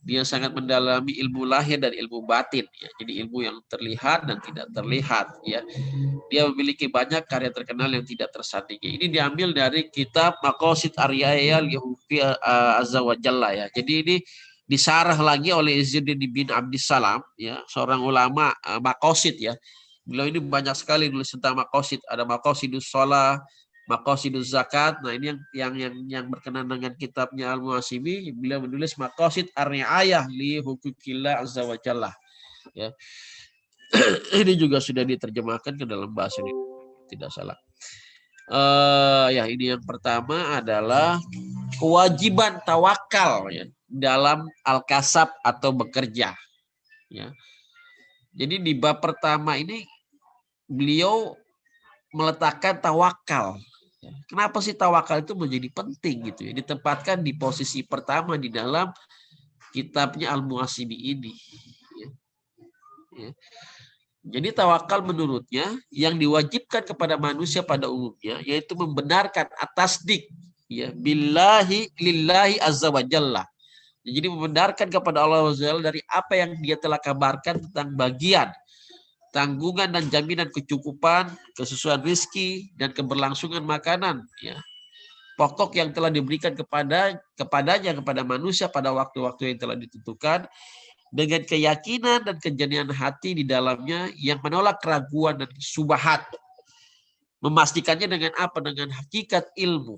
Dia sangat mendalami ilmu lahir dan ilmu batin. Ya. Jadi ilmu yang terlihat dan tidak terlihat. Ya. Dia memiliki banyak karya terkenal yang tidak tersandingi. Ini diambil dari kitab Maqasid Arya'iyah Yahufi Azza wa Jalla ya. Jadi ini disarah lagi oleh Izzuddin bin Abdissalam ya, seorang ulama Maqasid ya. Beliau ini banyak sekali nulis tentang Maqasid. Ada Maqasidus Shalah, Maqasidus Zakat. Nah, ini yang berkenaan dengan kitabnya Al-Muhasibi. Beliau menulis Maqasid Arya'iyah li Hukukillah Azza wa Jalla ya. Ini juga sudah diterjemahkan ke dalam bahasa Indonesia, tidak salah. Ya, ini yang pertama adalah kewajiban tawakal ya dalam al-kasab atau bekerja. Ya. Jadi di bab pertama ini beliau meletakkan tawakal. Kenapa sih tawakal itu menjadi penting gitu ya? Ditempatkan di posisi pertama di dalam kitabnya Al-Muhasibi ini. Ya. Jadi tawakal menurutnya yang diwajibkan kepada manusia pada umumnya yaitu membenarkan atasdik ya billahi lillahi azza wa jalla. Jadi membenarkan kepada Allah azza wa jalla dari apa yang dia telah kabarkan tentang bagian, tanggungan dan jaminan kecukupan, kesesuaian rizki dan keberlangsungan makanan ya. Pokok yang telah diberikan kepadanya kepada manusia pada waktu-waktu yang telah ditentukan, dengan keyakinan dan kejenian hati di dalamnya yang menolak keraguan dan subahat. Memastikannya dengan apa? Dengan hakikat ilmu.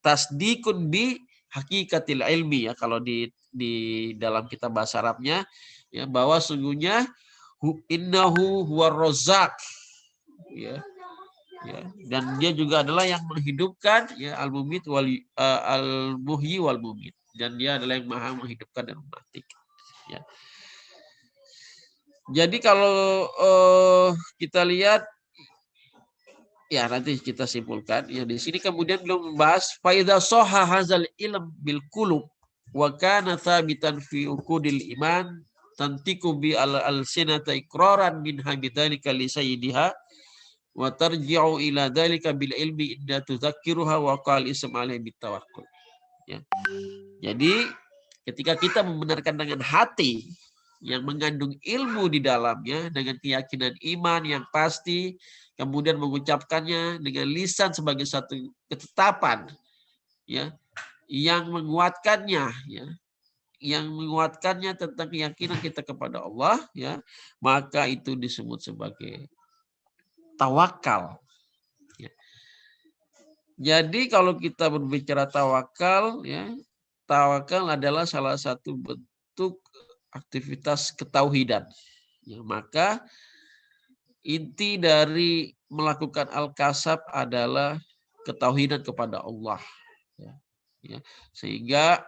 Tasdikun bi hakikatil ilmi ya, kalau di dalam kitab bahasa Arabnya ya, bahwa sungguhnya innahu huwar razzaq ya. Ya, dan dia juga adalah yang menghidupkan ya, al-mumit wal al-muhyi wal mumit, dan dia adalah yang maha menghidupkan dan mematikan. Ya. Jadi kalau kita lihat ya, nanti kita simpulkan ya, di sini kemudian belum membahas faida soha hazal ilm bil qulub wa kana thabitan fi uqudil iman tantiku bi al-sinata iqraran min habidalika li sayyidiha wa tarji'u ila dzalika bil ilmi idza tudzakkiruha wa qal ism alaihi bitawakkul. Ya. Jadi ketika kita membenarkan dengan hati yang mengandung ilmu di dalamnya dengan keyakinan iman yang pasti, kemudian mengucapkannya dengan lisan sebagai satu ketetapan, ya, yang menguatkannya, ya, yang menguatkannya tentang keyakinan kita kepada Allah, ya, maka itu disebut sebagai tawakal. Ya. Jadi kalau kita berbicara tawakal, ya, tawakal adalah salah satu bentuk aktivitas ketauhidan. Ya, maka inti dari melakukan al-kasab adalah ketauhidan kepada Allah. Ya, ya. Sehingga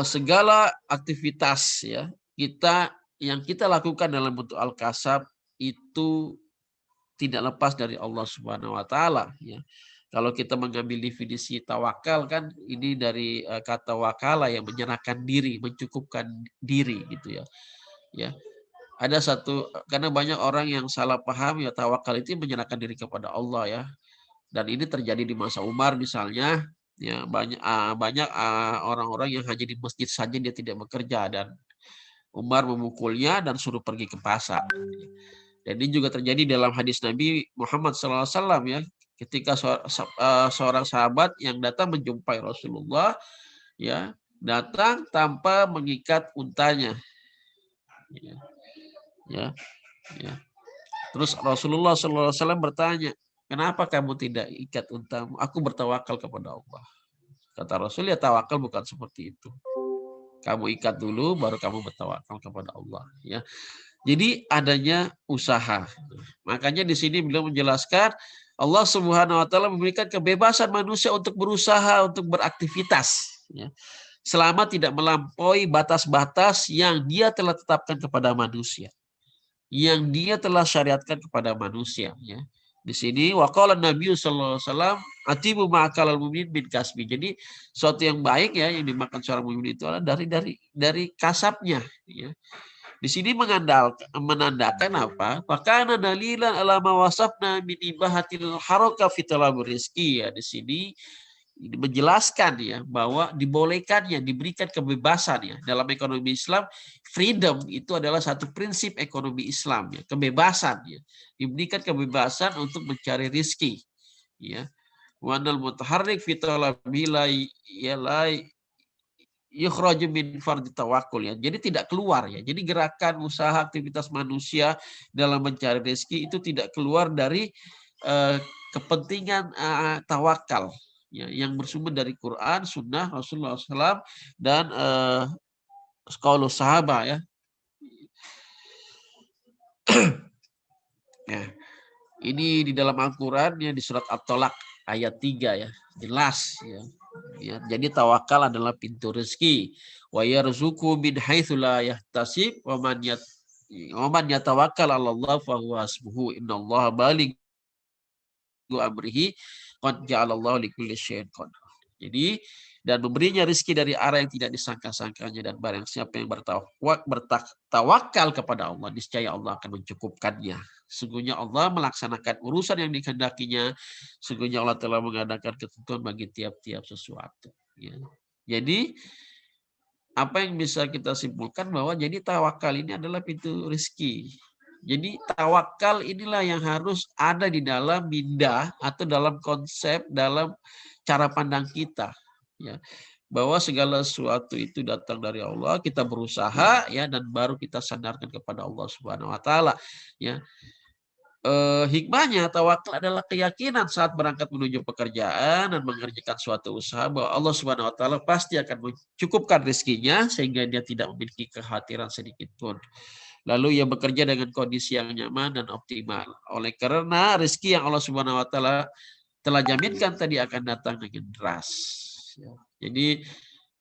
segala aktivitas, ya, yang kita lakukan dalam bentuk al-kasab itu tidak lepas dari Allah Subhanahu wa taala, ya. Kalau kita mengambil definisi tawakal kan ini dari kata wakala yang menyerahkan diri, mencukupkan diri gitu ya. Ya. Ada satu karena banyak orang yang salah paham ya tawakal itu menyerahkan diri kepada Allah ya. Dan ini terjadi di masa Umar misalnya, ya banyak orang-orang yang hanya di masjid saja dia tidak bekerja dan Umar memukulnya dan suruh pergi ke pasar. Dan ini juga terjadi dalam hadis Nabi Muhammad SAW ya. Ketika seorang sahabat yang datang menjumpai Rasulullah, ya, datang tanpa mengikat untanya, ya. Terus Rasulullah SAW bertanya, kenapa kamu tidak ikat untamu? Aku bertawakal kepada Allah. Kata Rasul, ya tawakal bukan seperti itu. Kamu ikat dulu, baru kamu bertawakal kepada Allah. Ya. Jadi adanya usaha. Makanya di sini beliau menjelaskan Allah Subhanahu wa taala memberikan kebebasan manusia untuk berusaha, untuk beraktivitas, ya. Selama tidak melampaui batas-batas yang dia telah tetapkan kepada manusia. Yang dia telah syariatkan kepada manusia, ya. Di sini waqala Nabi sallallahu alaihi wasallam atibu ma'akalal mu'min bin kasbi. Jadi suatu yang baik ya yang dimakan seorang mukmin itu adalah dari kasabnya, ya. Di sini menandakan apa? Fakana dalilan ala ma wasafna min ibahatil haraka fi talabur rizki, ya. Di sini menjelaskan ya bahwa dibolehkannya, diberikan kebebasan ya dalam ekonomi Islam. Freedom itu adalah satu prinsip ekonomi Islam ya, kebebasan ya. Diberikan kebebasan untuk mencari rizki ya. Wanal mutaharrik fi talabi la yukhraju min fardhi tawakkul ya. Jadi tidak keluar ya. Jadi gerakan usaha aktivitas manusia dalam mencari rezeki itu tidak keluar dari kepentingan tawakal ya, yang bersumber dari Quran, Sunnah Rasulullah SAW dan qaulus sahabat ya. Ya. Ini di dalam Al-Qur'an ya di surat At-Tolak ayat 3 ya. Jelas ya. Ya, jadi tawakal adalah pintu rezeki. Wa yarzuqu min haitsu la yahtasib wa man yatawakkal 'ala Allah fa huwa hasbuhu innallaha balighu amrihi qad ja'alallahu likulli syai'in qadir. Jadi dan memberinya rezeki dari arah yang tidak disangka-sangkanya, dan barang siapa yang bertawakal kepada Allah niscaya Allah akan mencukupkannya. Sungguhnya Allah melaksanakan urusan yang dikehendakinya. Sungguhnya Allah telah mengadakan ketentuan bagi tiap-tiap sesuatu. Ya. Jadi apa yang bisa kita simpulkan bahwa jadi tawakal ini adalah pintu rezeki. Jadi tawakal inilah yang harus ada di dalam minda atau dalam konsep, dalam cara pandang kita. Ya, bahwa segala sesuatu itu datang dari Allah, kita berusaha ya, dan baru kita sandarkan kepada Allah Subhanahu wa taala ya. Hikmahnya tawakal adalah keyakinan saat berangkat menuju pekerjaan dan mengerjakan suatu usaha bahwa Allah Subhanahu wa taala pasti akan mencukupkan rezekinya sehingga dia tidak memiliki kekhawatiran sedikit pun. Lalu ia bekerja dengan kondisi yang nyaman dan optimal. Oleh karena rezeki yang Allah Subhanahu wa taala telah jaminkan tadi akan datang dengan deras. Jadi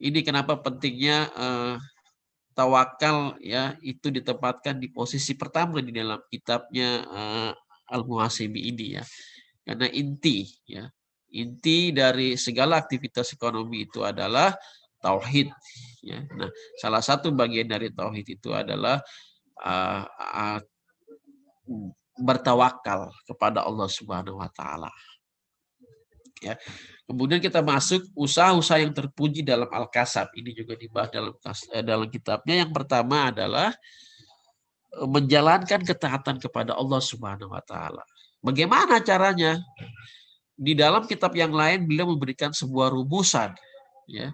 ini kenapa pentingnya tawakal ya itu ditempatkan di posisi pertama di dalam kitabnya Al-Muhasibi ini ya. Karena inti dari segala aktivitas ekonomi itu adalah tauhid ya. Nah, salah satu bagian dari tauhid itu adalah bertawakal kepada Allah Subhanahu wa taala. Ya. Kemudian kita masuk usaha-usaha yang terpuji dalam Al-Kasab. Ini juga dibahas dalam kitabnya. Yang pertama adalah menjalankan ketaatan kepada Allah Subhanahu wa taala. Bagaimana caranya? Di dalam kitab yang lain beliau memberikan sebuah rumusan, ya.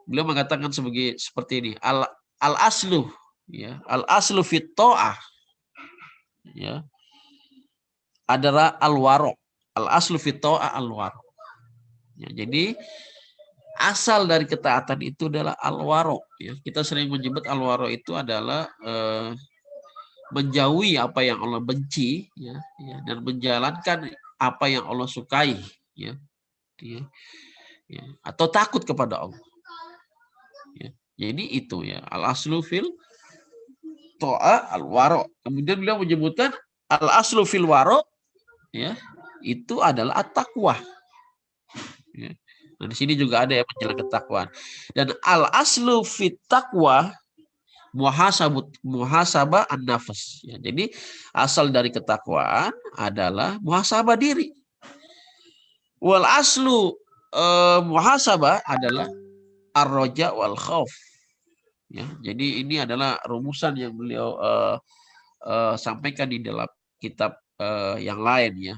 Beliau mengatakan seperti ini, al-aslu, ya, al-aslu fit ta'ah, ya, adalah al-wara'. Al-aslu fit ta'ah al-wara'. Ya, jadi asal dari ketaatan itu adalah al-wara', ya. Kita sering menyebut al-wara' itu adalah menjauhi apa yang Allah benci, ya, dan menjalankan apa yang Allah sukai, ya, atau takut kepada Allah. Ya. Jadi itu ya al-aslu fil ta'ah al-wara'. Kemudian beliau menyebutkan al-aslu fil wara', ya, itu adalah at-taqwa. Ya. Nah, di sini juga ada yang menjelaskan ketakwaan. Dan al-aslu fit taqwa muhasabah an-nafs. Ya, jadi asal dari ketakwaan adalah muhasabah diri. Wal aslu muhasabah adalah ar-raja wal khauf. Ya, jadi ini adalah rumusan yang beliau sampaikan di dalam kitab yang lain, ya.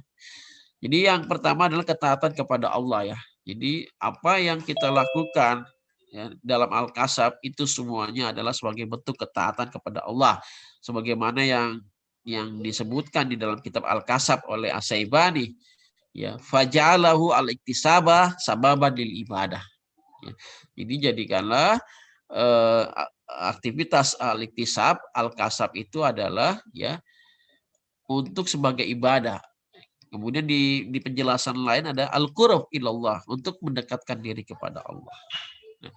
Jadi yang pertama adalah ketaatan kepada Allah, ya. Jadi apa yang kita lakukan, ya, dalam Al-Kasab itu semuanya adalah sebagai bentuk ketaatan kepada Allah, sebagaimana yang disebutkan di dalam kitab Al-Kasab oleh As-Syaibani, ya, faja'alahu al-iktisabah sababan lil ibadah. Ya. Jadi jadikanlah aktivitas al-iktisab, Al-Kasab itu adalah, ya, untuk sebagai ibadah. Kemudian di penjelasan lain ada al-qurb ilallah, untuk mendekatkan diri kepada Allah. Nah,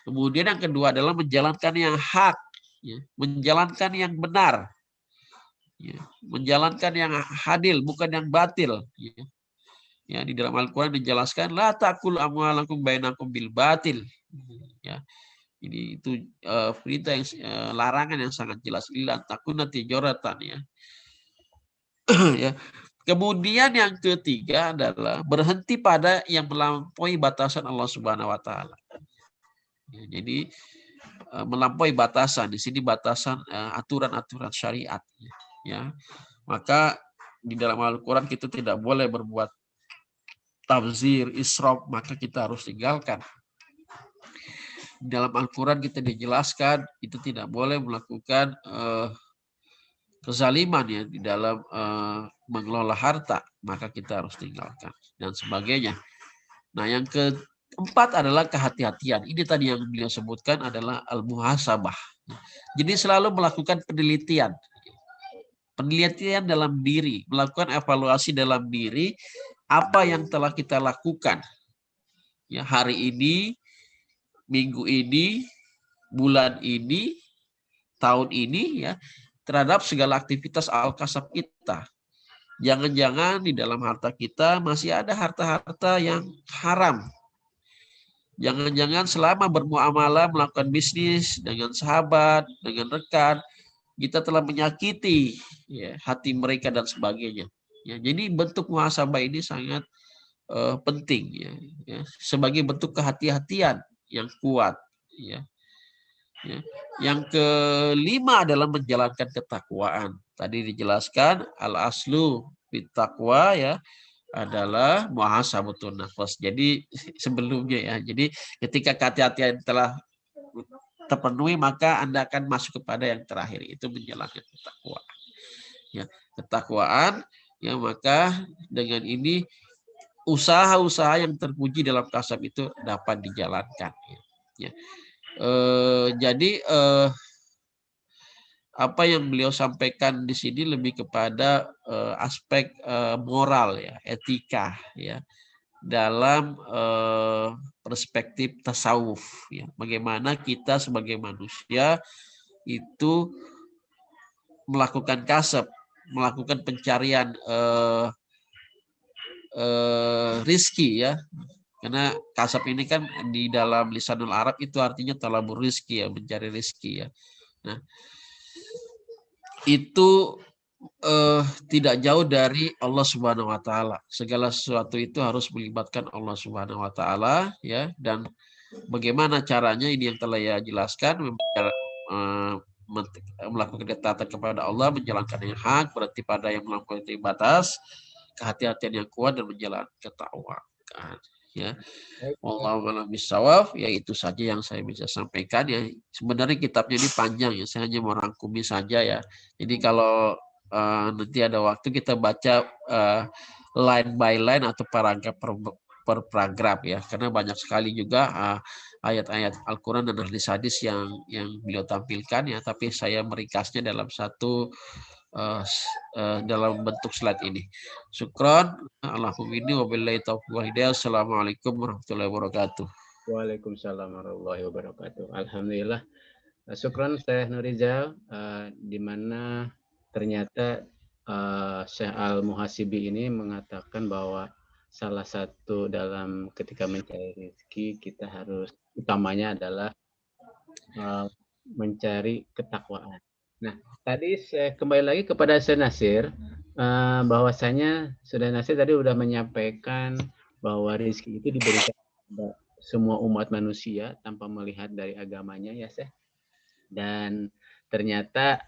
kemudian yang kedua adalah menjalankan yang hak, ya, menjalankan yang benar, ya, menjalankan yang adil, bukan yang batil. Ya. Ya, di dalam Al-Quran dijelaskan la ta'kul amwalakum bainakum bil batil. Ya. Ini itu perintah yang larangan yang sangat jelas. Illa takuna tijaratan, ya. Ya. Kemudian yang ketiga adalah berhenti pada yang melampaui batasan Allah Subhanahu wa taala. Ya, jadi melampaui batasan, di sini batasan aturan-aturan syariat, ya. Maka di dalam Al-Qur'an kita tidak boleh berbuat tabzir, israf, maka kita harus tinggalkan. Di dalam Al-Qur'an kita dijelaskan itu tidak boleh melakukan kezaliman, ya, di dalam mengelola harta, maka kita harus tinggalkan dan sebagainya. Nah, yang keempat adalah kehati-hatian. Ini tadi yang beliau sebutkan adalah al-muhasabah. Jadi selalu melakukan penelitian dalam diri, melakukan evaluasi dalam diri apa yang telah kita lakukan, ya, hari ini, minggu ini, bulan ini, tahun ini, ya, terhadap segala aktivitas Al-Kasab kita. Jangan-jangan di dalam harta kita masih ada harta-harta yang haram. Jangan-jangan selama bermuamalah, melakukan bisnis dengan sahabat, dengan rekan, kita telah menyakiti, ya, hati mereka dan sebagainya. Ya, jadi bentuk muhasabah ini sangat penting, ya, sebagai bentuk kehati-hatian yang kuat. Ya. Ya. Yang kelima adalah menjalankan ketakwaan. Tadi dijelaskan al-aslu fit taqwa, ya, adalah muhasabatun nafs. Jadi sebelumnya, ya. Jadi ketika kehati-hatian telah terpenuhi, maka Anda akan masuk kepada yang terakhir, itu menjalankan ketakwaan. Ya, ketakwaan, ya, maka dengan ini usaha-usaha yang terpuji dalam kasab itu dapat dijalankan. Ya. Jadi apa yang beliau sampaikan di sini lebih kepada aspek moral, ya, etika, ya, dalam perspektif tasawuf, ya, bagaimana kita sebagai manusia itu melakukan kasab, melakukan pencarian rizki, ya. Karena kasab ini kan di dalam lisanul Arab itu artinya talabur rizki, ya, mencari rizki, ya. Nah, itu tidak jauh dari Allah Subhanahu wa taala. Segala sesuatu itu harus melibatkan Allah Subhanahu wa taala, ya. Dan bagaimana caranya ini yang telah ya jelaskan, melakukan ketaatan kepada Allah, menjalankan yang hak, berarti pada yang melampaui batas, kehati-hatian yang kuat, dan menjalankan ketakwaan, ya. Wallahu a'lam bishawab, ya itu saja yang saya bisa sampaikan, ya. Sebenarnya kitabnya ini panjang, ya, saya hanya merangkumi saja, ya. Jadi kalau nanti ada waktu kita baca line by line atau paragraf per paragraf, ya, karena banyak sekali juga ayat-ayat Al-Quran dan hadis-hadis yang beliau tampilkan, ya, tapi saya meringkasnya dalam satu dalam bentuk slide ini. Syukran. Alhamdulillah wabillahi taufiq wal hidayah. Assalamualaikum warahmatullahi wabarakatuh. Waalaikumsalam warahmatullahi wabarakatuh. Alhamdulillah. Syukran Syekh Nurizal, di mana ternyata Syekh Al-Muhasibi ini mengatakan bahwa salah satu dalam ketika mencari rezeki kita harus utamanya adalah mencari ketakwaan. Nah, tadi saya kembali lagi kepada Syekh Nasir, bahwasanya Syekh Nasir tadi sudah menyampaikan bahwa rezeki itu diberikan kepada semua umat manusia tanpa melihat dari agamanya, ya Syekh. Dan ternyata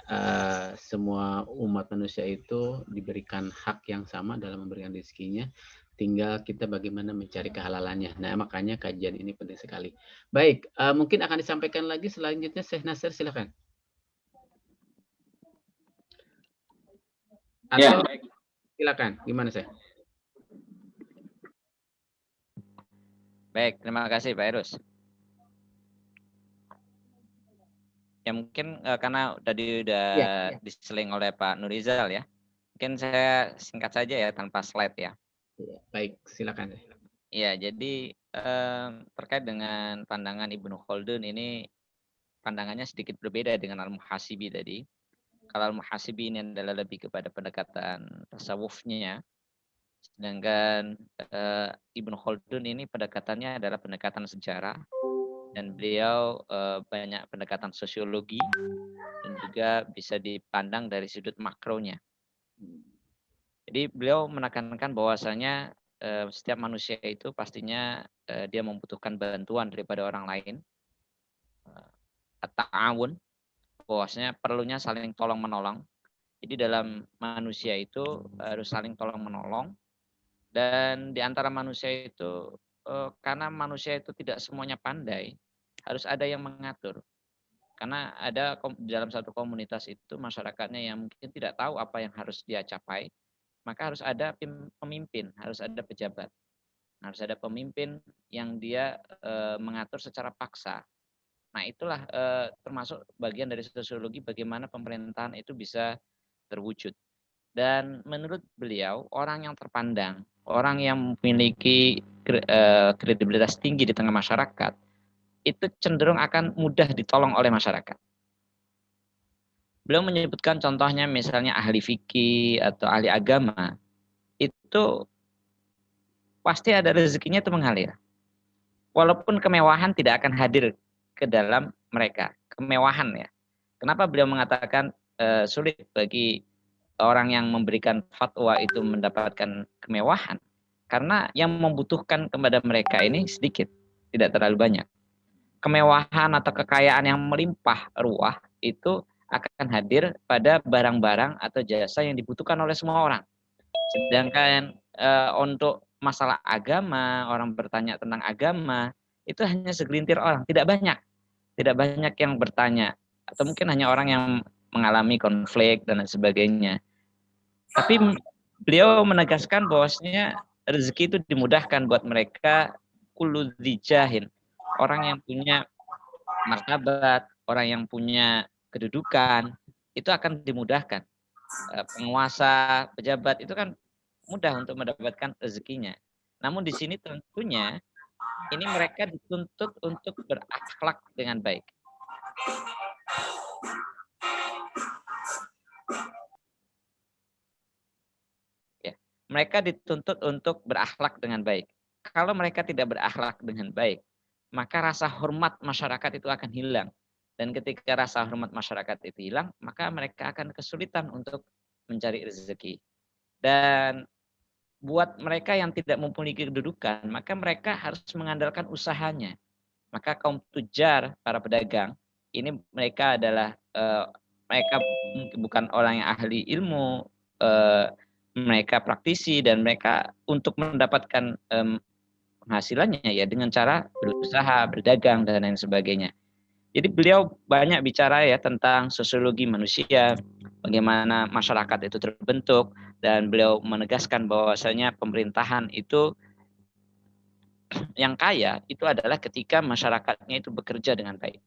semua umat manusia itu diberikan hak yang sama dalam memberikan rezekinya, tinggal kita bagaimana mencari kehalalannya. Nah, makanya kajian ini penting sekali. Baik, mungkin akan disampaikan lagi selanjutnya Syekh Nasir, silakan. Atau ya, silakan, gimana Syekh? Baik, terima kasih Pak Erus. Ya mungkin karena tadi udah diseling oleh Pak Nurizal, ya. Mungkin saya singkat saja ya tanpa slide, ya. Baik, silakan. Ya, jadi terkait dengan pandangan Ibnu Khaldun ini, pandangannya sedikit berbeda dengan Al-Muhasibi tadi. Kalau Al-Muhasibi ini adalah lebih kepada pendekatan tasawufnya, sedangkan Ibnu Khaldun ini pendekatannya adalah pendekatan sejarah, dan beliau banyak pendekatan sosiologi dan juga bisa dipandang dari sudut makronya. Jadi beliau menekankan bahwasanya setiap manusia itu pastinya dia membutuhkan bantuan daripada orang lain, at-ta'awun, bahwasanya perlunya saling tolong menolong. Jadi dalam manusia itu harus saling tolong menolong, dan di antara manusia itu karena manusia itu tidak semuanya pandai, harus ada yang mengatur. Karena ada dalam satu komunitas itu masyarakatnya yang mungkin tidak tahu apa yang harus dia capai, maka harus ada pemimpin, harus ada pejabat. Harus ada pemimpin yang dia mengatur secara paksa. Nah, itulah termasuk bagian dari sosiologi bagaimana pemerintahan itu bisa terwujud. Dan menurut beliau, orang yang terpandang, orang yang memiliki kredibilitas tinggi di tengah masyarakat, itu cenderung akan mudah ditolong oleh masyarakat. Beliau menyebutkan contohnya misalnya ahli fikih atau ahli agama, itu pasti ada rezekinya itu mengalir. Walaupun kemewahan tidak akan hadir ke dalam mereka. Kemewahan, ya. Kenapa beliau mengatakan sulit bagi orang yang memberikan fatwa itu mendapatkan kemewahan? Karena yang membutuhkan kepada mereka ini sedikit, tidak terlalu banyak. Kemewahan atau kekayaan yang melimpah ruah itu akan hadir pada barang-barang atau jasa yang dibutuhkan oleh semua orang. Sedangkan untuk masalah agama, orang bertanya tentang agama, itu hanya segelintir orang, tidak banyak yang bertanya, atau mungkin hanya orang yang mengalami konflik dan sebagainya. Tapi beliau menegaskan bahwasanya rezeki itu dimudahkan buat mereka, kullu dzijahin, orang yang punya martabat, orang yang punya kedudukan, itu akan dimudahkan. Penguasa, pejabat itu kan mudah untuk mendapatkan rezekinya. Namun di sini tentunya ini mereka dituntut untuk berakhlak dengan baik. Ya, mereka dituntut untuk berakhlak dengan baik. Kalau mereka tidak berakhlak dengan baik, maka rasa hormat masyarakat itu akan hilang. Dan ketika rasa hormat masyarakat itu hilang, maka mereka akan kesulitan untuk mencari rezeki. Dan buat mereka yang tidak mempunyai kedudukan, maka mereka harus mengandalkan usahanya. Maka kaum tujar, para pedagang, ini mereka adalah mereka bukan orang yang ahli ilmu, mereka praktisi, dan mereka untuk mendapatkan penghasilannya ya dengan cara berusaha, berdagang, dan lain sebagainya. Jadi beliau banyak bicara ya tentang sosiologi manusia, bagaimana masyarakat itu terbentuk, dan beliau menegaskan bahwasanya pemerintahan itu yang kaya itu adalah ketika masyarakatnya itu bekerja dengan baik.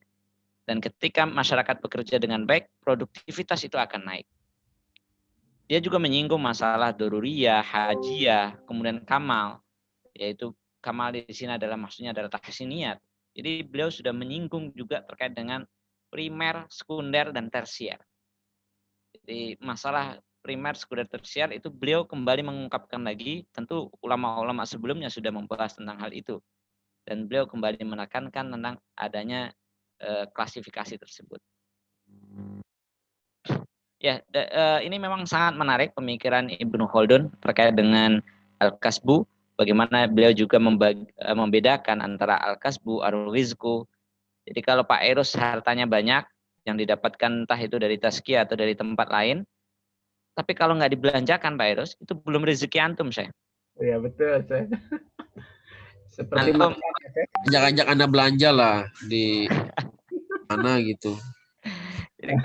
Dan ketika masyarakat bekerja dengan baik, produktivitas itu akan naik. Dia juga menyinggung masalah doruriyah, hajiyah, kemudian kamal, yaitu kamal di sini adalah maksudnya adalah tahsiniyat. Jadi beliau sudah menyinggung juga terkait dengan primer, sekunder, dan tersier. Jadi masalah primer, sekunder, tersier itu beliau kembali mengungkapkan lagi. Tentu ulama-ulama sebelumnya sudah membahas tentang hal itu. Dan beliau kembali menekankan tentang adanya klasifikasi tersebut. Ya, ini memang sangat menarik pemikiran Ibnu Khaldun terkait dengan al-kasbu. Bagaimana beliau juga membedakan antara al-kasbu, ar-rizku. Jadi kalau Pak Eros hartanya banyak, yang didapatkan entah itu dari tazkiyah atau dari tempat lain, tapi kalau nggak dibelanjakan Pak Eros, itu belum rezeki antum, saya. Iya betul, saya. Seperti Antum, Jangan-jangan Anda belanja lah di mana gitu. jadi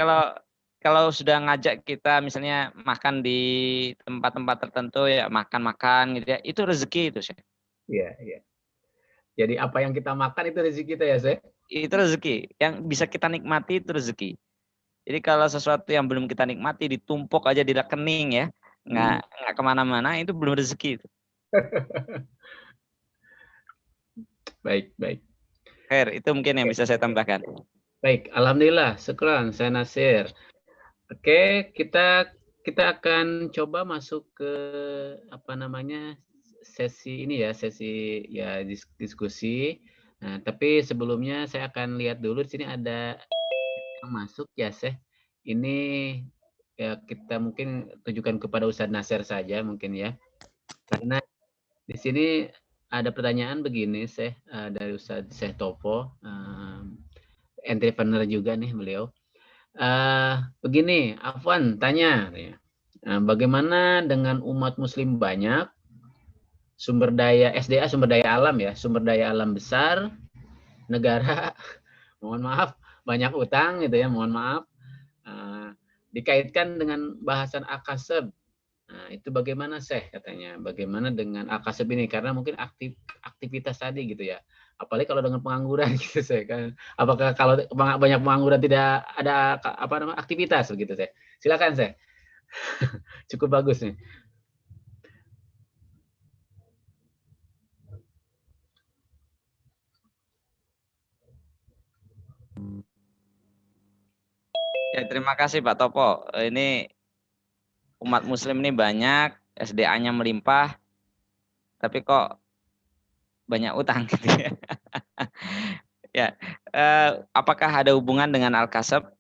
kalau sudah ngajak kita misalnya makan di tempat-tempat tertentu ya makan-makan gitu ya, itu rezeki itu, saya. Iya, iya. Jadi apa yang kita makan itu rezeki kita ya, saya. Itu rezeki yang bisa kita nikmati, itu rezeki. Jadi kalau sesuatu yang belum kita nikmati ditumpuk aja di rekening ya, nggak kemana-mana, itu belum rezeki itu. Baik, baik. Khair, itu mungkin yang bisa saya tambahkan. Baik, alhamdulillah, syukran saya Nasir. Oke, kita akan coba masuk ke sesi ini ya, sesi ya diskusi. Nah, tapi sebelumnya saya akan lihat dulu di sini ada yang masuk ya, Seh. Ini ya kita mungkin tujukan kepada Ustadz Nasir saja mungkin ya. Karena di sini ada pertanyaan begini, Seh, dari Ustadz Syekh Topo, entrepreneur juga nih beliau. Begini, Afwan tanya, bagaimana dengan umat Muslim banyak, sumber daya SDA, sumber daya alam ya, sumber daya alam besar, negara, mohon maaf, banyak utang gitu ya, mohon maaf, dikaitkan dengan bahasan akasab. Nah, itu bagaimana Syekh katanya? Bagaimana dengan akasab ini? Karena mungkin aktivitas tadi gitu ya. Apalagi kalau dengan pengangguran gitu Syekh kan. Apakah kalau banyak pengangguran tidak ada aktivitas begitu Syekh? Silakan Syekh. Cukup bagus nih. Ya, terima kasih Pak Topo. Ini umat Muslim ini banyak, SDA-nya melimpah, tapi kok banyak utang gitu ya. Ya, apakah ada hubungan dengan al-kasab?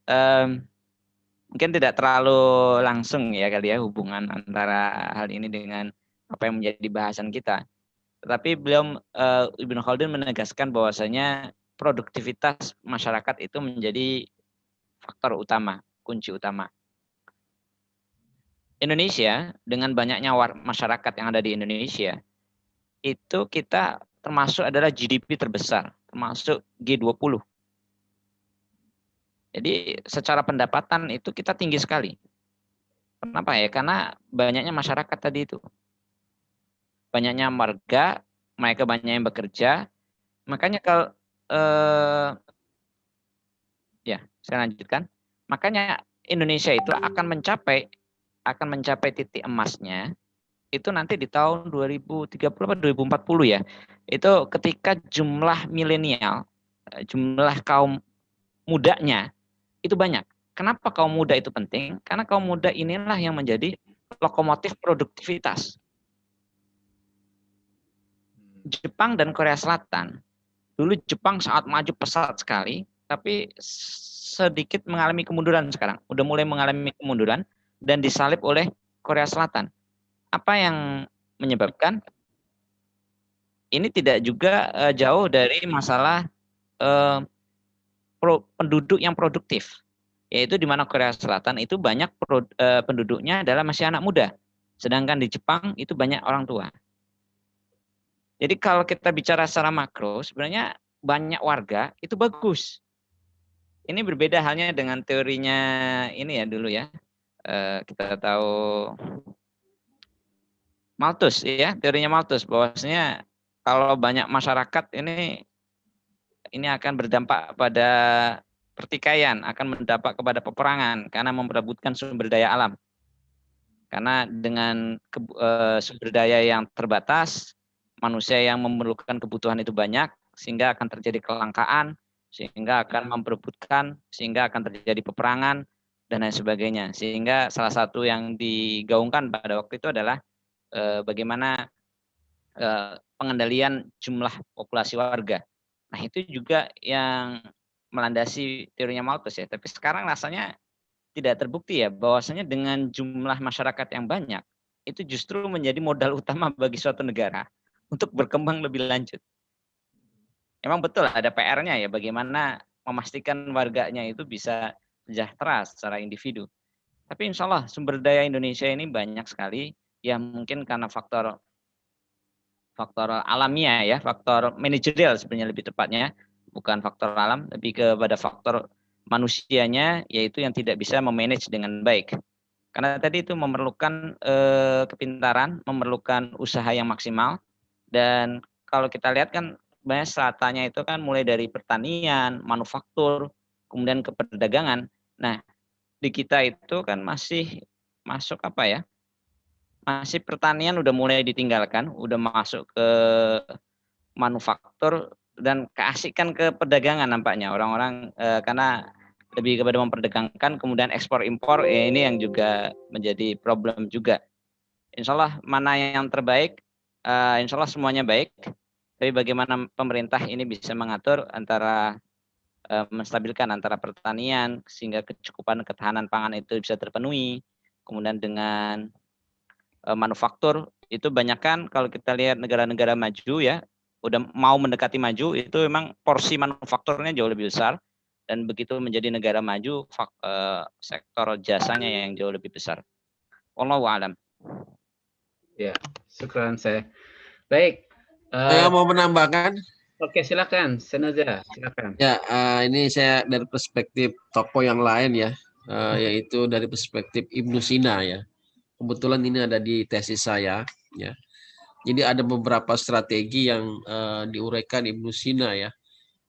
Mungkin tidak terlalu langsung ya kali ya hubungan antara hal ini dengan apa yang menjadi bahasan kita. Tetapi beliau Ibnu Khaldun menegaskan bahwasanya produktivitas masyarakat itu menjadi faktor utama, kunci utama. Indonesia dengan banyaknya masyarakat yang ada di Indonesia, itu kita termasuk adalah GDP terbesar, termasuk G20. Jadi secara pendapatan itu kita tinggi sekali. Kenapa ya? Karena banyaknya masyarakat tadi itu. Banyaknya warga, mereka banyak yang bekerja. Makanya kalau ya, saya lanjutkan. Makanya Indonesia itu akan mencapai titik emasnya itu nanti di tahun 2030 atau 2040 ya. Itu ketika jumlah milenial, jumlah kaum mudanya itu banyak. Kenapa kaum muda itu penting? Karena kaum muda inilah yang menjadi lokomotif produktivitas. Jepang dan Korea Selatan. Dulu Jepang sangat maju pesat sekali, tapi sedikit mengalami kemunduran sekarang. Udah mulai mengalami kemunduran. dan disalib oleh Korea Selatan. Apa yang menyebabkan? Ini tidak juga jauh dari masalah penduduk yang produktif, yaitu di mana Korea Selatan itu banyak penduduknya adalah masih anak muda, sedangkan di Jepang itu banyak orang tua. Jadi kalau kita bicara secara makro, sebenarnya banyak warga itu bagus. Ini berbeda halnya dengan teorinya ini ya dulu ya. Kita tahu Malthus ya, teorinya Malthus bahwasanya kalau banyak masyarakat ini akan berdampak pada pertikaian, akan berdampak kepada peperangan karena memperebutkan sumber daya alam. Karena dengan sumber daya yang terbatas, manusia yang memerlukan kebutuhan itu banyak, sehingga akan terjadi kelangkaan, sehingga akan memperebutkan, sehingga akan terjadi peperangan, dan lain sebagainya. Sehingga salah satu yang digaungkan pada waktu itu adalah bagaimana pengendalian jumlah populasi warga. Nah itu juga yang melandasi teorinya Malthus ya. Tapi sekarang rasanya tidak terbukti ya bahwasanya dengan jumlah masyarakat yang banyak itu justru menjadi modal utama bagi suatu negara untuk berkembang lebih lanjut. Memang betul ada PR-nya ya, bagaimana memastikan warganya itu bisa sejahtera secara individu. Tapi insya Allah sumber daya Indonesia ini banyak sekali, ya mungkin karena faktor alamiah ya, faktor manajerial sebenarnya lebih tepatnya, bukan faktor alam, lebih kepada faktor manusianya, yaitu yang tidak bisa memanage dengan baik. Karena tadi itu memerlukan kepintaran, memerlukan usaha yang maksimal, dan kalau kita lihat kan banyak stratanya itu kan mulai dari pertanian, manufaktur, kemudian ke perdagangan. Nah, di kita itu kan masih masuk apa ya? Masih pertanian udah mulai ditinggalkan, udah masuk ke manufaktur dan keasikan ke perdagangan nampaknya orang-orang karena lebih kepada memperdagangkan, kemudian ekspor impor ya ini yang juga menjadi problem juga. Insya Allah mana yang terbaik, insya Allah semuanya baik. Tapi bagaimana pemerintah ini bisa mengatur antara menstabilkan antara pertanian sehingga kecukupan ketahanan pangan itu bisa terpenuhi, kemudian dengan manufaktur itu banyak kan kalau kita lihat negara-negara maju ya udah mau mendekati maju itu memang porsi manufakturnya jauh lebih besar dan begitu menjadi negara maju sektor jasanya yang jauh lebih besar. Wallahu a'lam. Ya, syukran saya. Baik. Saya mau menambahkan. Oke, silakan, Senaza, silakan. Ya, ini saya dari perspektif tokoh yang lain ya, yaitu dari perspektif Ibnu Sina ya. Kebetulan ini ada di tesis saya ya. Jadi ada beberapa strategi yang diuraikan Ibnu Sina ya.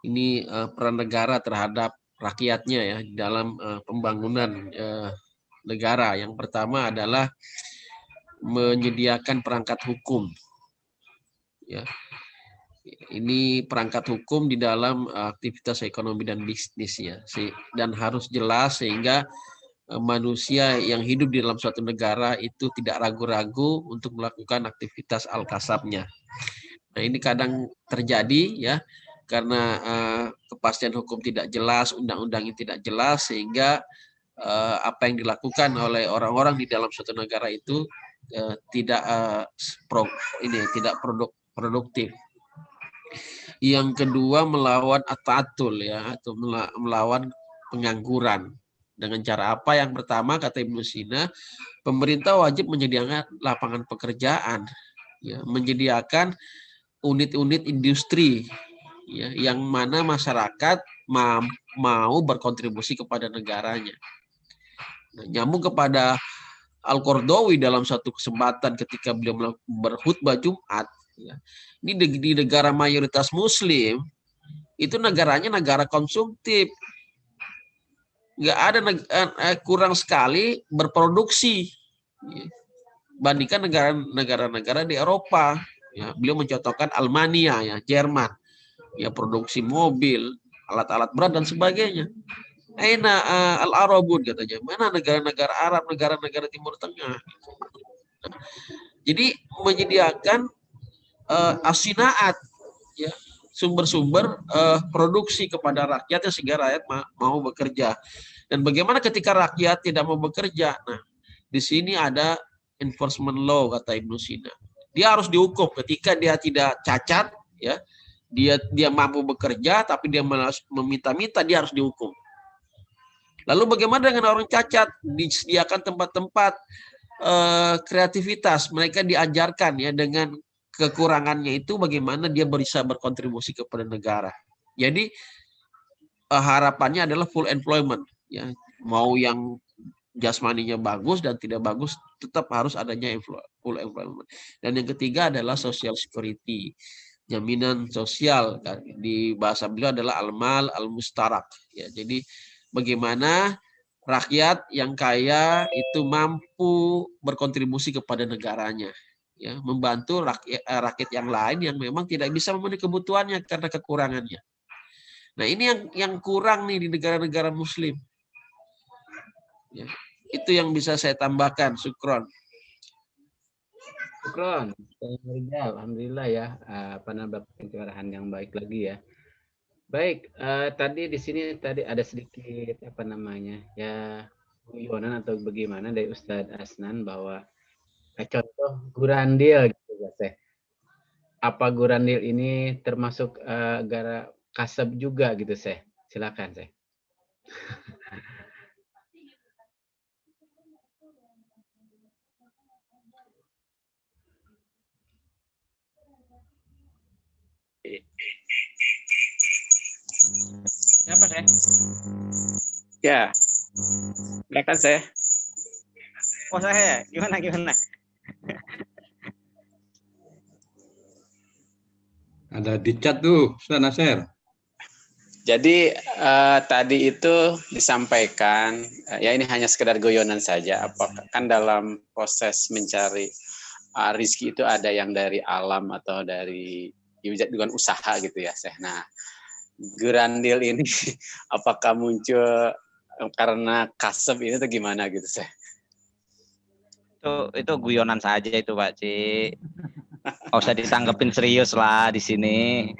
Ini peran negara terhadap rakyatnya ya dalam pembangunan negara. Yang pertama adalah menyediakan perangkat hukum. Ya. Ini perangkat hukum di dalam aktivitas ekonomi dan bisnis ya. Dan harus jelas sehingga manusia yang hidup di dalam suatu negara itu tidak ragu-ragu untuk melakukan aktivitas al-kasabnya. Nah ini kadang terjadi ya karena kepastian hukum tidak jelas, undang-undangnya tidak jelas sehingga apa yang dilakukan oleh orang-orang di dalam suatu negara itu tidak produktif. Yang kedua melawan at-ta'atul ya atau melawan pengangguran. Dengan cara apa? Yang pertama kata Ibnu Sina, pemerintah wajib menyediakan lapangan pekerjaan, ya, menyediakan unit-unit industri, ya, yang mana masyarakat mau berkontribusi kepada negaranya. Nah, nyambung kepada Al-Qardawi dalam satu kesempatan ketika beliau berkhutbah Jumat, ya, ini di negara mayoritas Muslim itu negaranya negara konsumtif. Nggak ada kurang sekali berproduksi bandingkan negara-negara di Eropa ya. Beliau mencontohkan Almania ya, Jerman ya, produksi mobil, alat-alat berat dan sebagainya. Aina al-Arabun katanya, mana negara-negara Arab, negara-negara Timur Tengah. Jadi menyediakan asinaat ya, sumber-sumber produksi kepada rakyat sehingga rakyat mau bekerja. Dan bagaimana ketika rakyat tidak mau bekerja? Nah, Di sini ada enforcement law kata Ibnu Sina. Dia harus dihukum ketika dia tidak cacat, ya. Dia mampu bekerja tapi dia meminta-minta, dia harus dihukum. Lalu bagaimana dengan orang cacat? Disediakan tempat-tempat kreativitas, mereka diajarkan ya dengan kekurangannya itu bagaimana dia bisa berkontribusi kepada negara. Jadi harapannya adalah full employment, ya. Mau yang jasmaninya bagus dan tidak bagus tetap harus adanya full employment. Dan yang ketiga adalah social security, jaminan sosial, di bahasa beliau adalah al-mal al-mustarak, ya. Jadi bagaimana rakyat yang kaya itu mampu berkontribusi kepada negaranya, ya, membantu rakyat yang lain yang memang tidak bisa memenuhi kebutuhannya karena kekurangannya. Nah, ini yang kurang nih di negara-negara Muslim. Ya, itu yang bisa saya tambahkan. Syukron. Syukron. Alhamdulillah ya, penambah pencerahan yang baik lagi ya. Baik, tadi di sini tadi ada sedikit apa namanya ya guyonan atau bagaimana dari Ustadz Asnan bahwa contoh gurandil gitu ya Teh. Apa gurandil ini termasuk gara kasab juga gitu Teh? Silakan Teh. Siapa saya? Ya, silakan saya. Oh saya, gimana? Ada di chat tuh, Ustaz Nasir. Jadi tadi itu disampaikan, ya ini hanya sekedar guyonan saja. Apakah kan dalam proses mencari rezeki itu ada yang dari alam atau dari dengan usaha gitu ya, Syekh. Nah, gurandil ini apakah muncul karena kasab ini atau gimana gitu, Syekh? Itu guyonan saja itu, Pak Ci. Nggak usah ditanggepin serius lah di sini.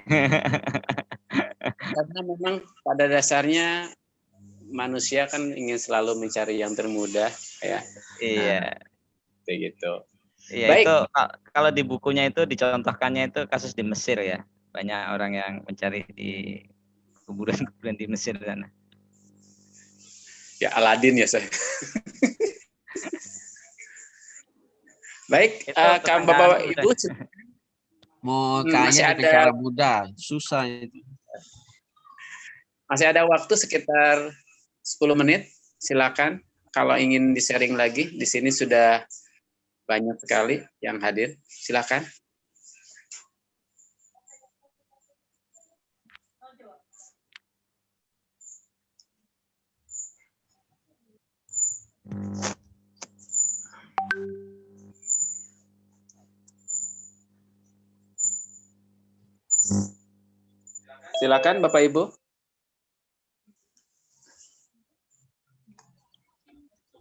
Karena memang pada dasarnya manusia kan ingin selalu mencari yang termudah, ya. Iya. Nah, gitu. Iya. Baik. Itu kalau di bukunya itu dicontohkannya itu kasus di Mesir ya. Banyak orang yang mencari di kuburan-kuburan di Mesir sana. Ya Aladin ya saya. Baik, Bapak Ibu. Mau kaya dengan cara mudah, susah itu. Masih ada waktu sekitar 10 menit, silakan. Kalau ingin di-sharing lagi, di sini sudah banyak sekali yang hadir. Silakan. Silakan Bapak Ibu.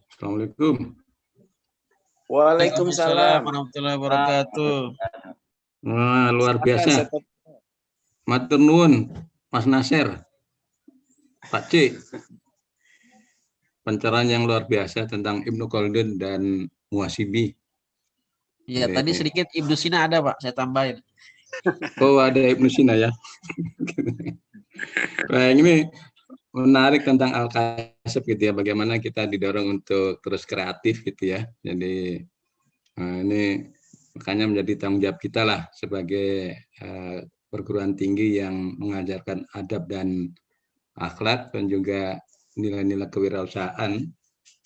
Assalamualaikum. Waalaikumsalam warahmatullahi wabarakatuh. Wah, luar biasa. Matur nuwun, Mas Nasir. Pak C. Pencerahan yang luar biasa tentang Ibnu Khaldun dan Muhasibi. Iya, tadi sedikit Ibnu Sina ada, Pak. Saya tambahin. Oh, ada Ibnu Sina ya. Nah, ini menarik tentang al-kasab gitu ya, bagaimana kita didorong untuk terus kreatif gitu ya. Jadi ini makanya menjadi tanggung jawab kita lah sebagai perguruan tinggi yang mengajarkan adab dan akhlak dan juga nilai-nilai kewirausahaan.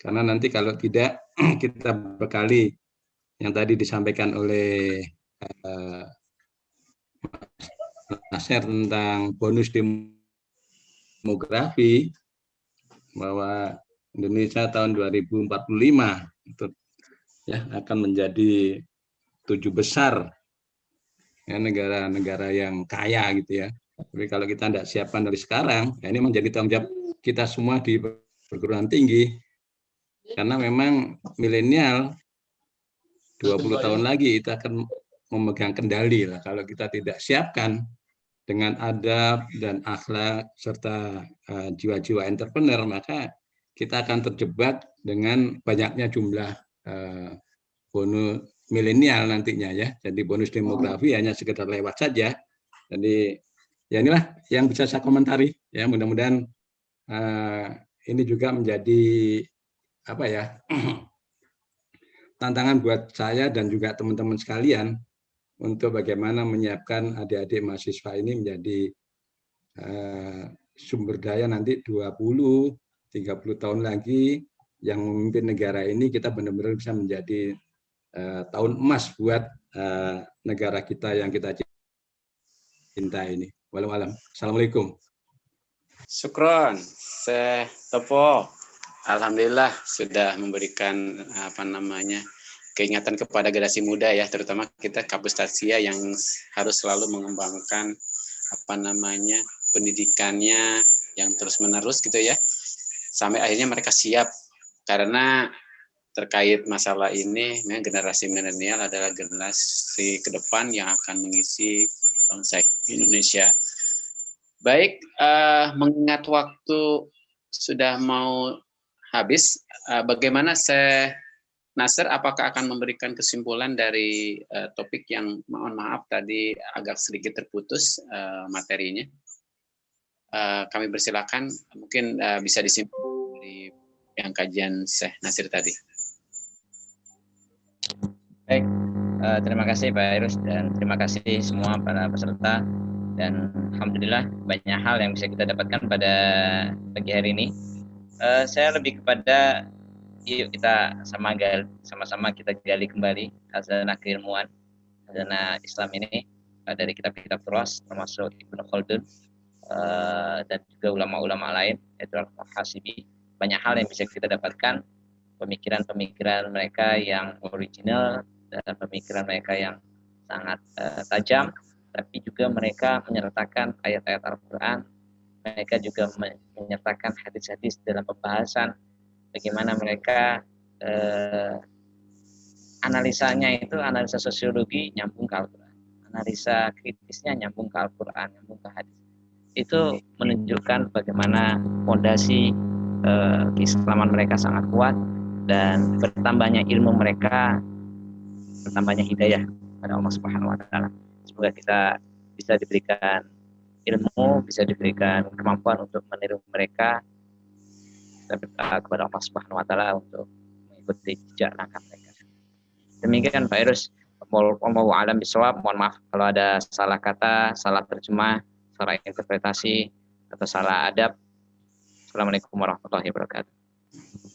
Karena nanti kalau tidak kita bekali yang tadi disampaikan oleh Nasir tentang bonus demografi bahwa Indonesia tahun 2045 itu ya akan menjadi 7 besar ya, negara-negara yang kaya gitu ya. Tapi kalau kita tidak siapkan dari sekarang, ya ini menjadi tanggung jawab kita semua di perguruan tinggi. Karena memang milenial 20 tahun lagi itu akan memegang kendali lah kalau kita tidak siapkan dengan adab dan akhlak serta jiwa-jiwa entrepreneur, maka kita akan terjebak dengan banyaknya jumlah bonus milenial nantinya ya. Jadi bonus demografi hanya sekedar lewat saja. Jadi ya inilah yang bisa saya komentari ya. Mudah-mudahan ini juga menjadi apa ya tantangan buat saya dan juga teman-teman sekalian untuk bagaimana menyiapkan adik-adik mahasiswa ini menjadi sumber daya nanti 20-30 tahun lagi yang memimpin negara ini, kita benar-benar bisa menjadi tahun emas buat negara kita yang kita cinta ini. Walau alam. Assalamualaikum. Syukron, Syekh Topo. Alhamdulillah sudah memberikan keingatan kepada generasi muda ya, terutama kita kampus Tasya yang harus selalu mengembangkan pendidikannya yang terus-menerus gitu ya, sampai akhirnya mereka siap. Karena terkait masalah ini, generasi milenial adalah generasi ke depan yang akan mengisi bangsa Indonesia. Baik, mengingat waktu sudah mau habis, bagaimana Syekh Nasir, apakah akan memberikan kesimpulan dari topik yang mohon maaf tadi agak sedikit terputus materinya? Kami persilakan, mungkin bisa disimpulkan dari yang kajian Syekh Nasir tadi. Baik, terima kasih Pak Erus dan terima kasih semua para peserta, dan alhamdulillah banyak hal yang bisa kita dapatkan pada pagi hari ini. Saya lebih kepada yuk kita sama-sama kita gali kembali khazanah keilmuan, khazanah Islam ini dari kitab-kitab turas termasuk Ibnu Khaldun dan juga ulama-ulama lain, yaitu Al-Hasibi. Banyak hal yang bisa kita dapatkan, pemikiran-pemikiran mereka yang original dan pemikiran mereka yang sangat tajam, tapi juga mereka menyertakan ayat-ayat Al-Quran, mereka juga menyertakan hadis-hadis dalam pembahasan, bagaimana mereka analisanya itu analisa sosiologi nyambung ke Al-Quran, analisa kritisnya nyambung ke Al-Quran, nyambung ke hadis. Itu menunjukkan bagaimana fondasi keislaman mereka sangat kuat, dan bertambahnya ilmu mereka, bertambahnya hidayah pada Allah Subhanahu wa taala. Semoga kita bisa diberikan ilmu, bisa diberikan kemampuan untuk meniru mereka, kepada Allah Subhanahu wa taala untuk mengikuti jejak langkah mereka. Demikian Pak Erus, wallahu a'lam bishawab. Mohon maaf kalau ada salah kata, salah terjemah, salah interpretasi atau salah adab. Assalamualaikum warahmatullahi wabarakatuh.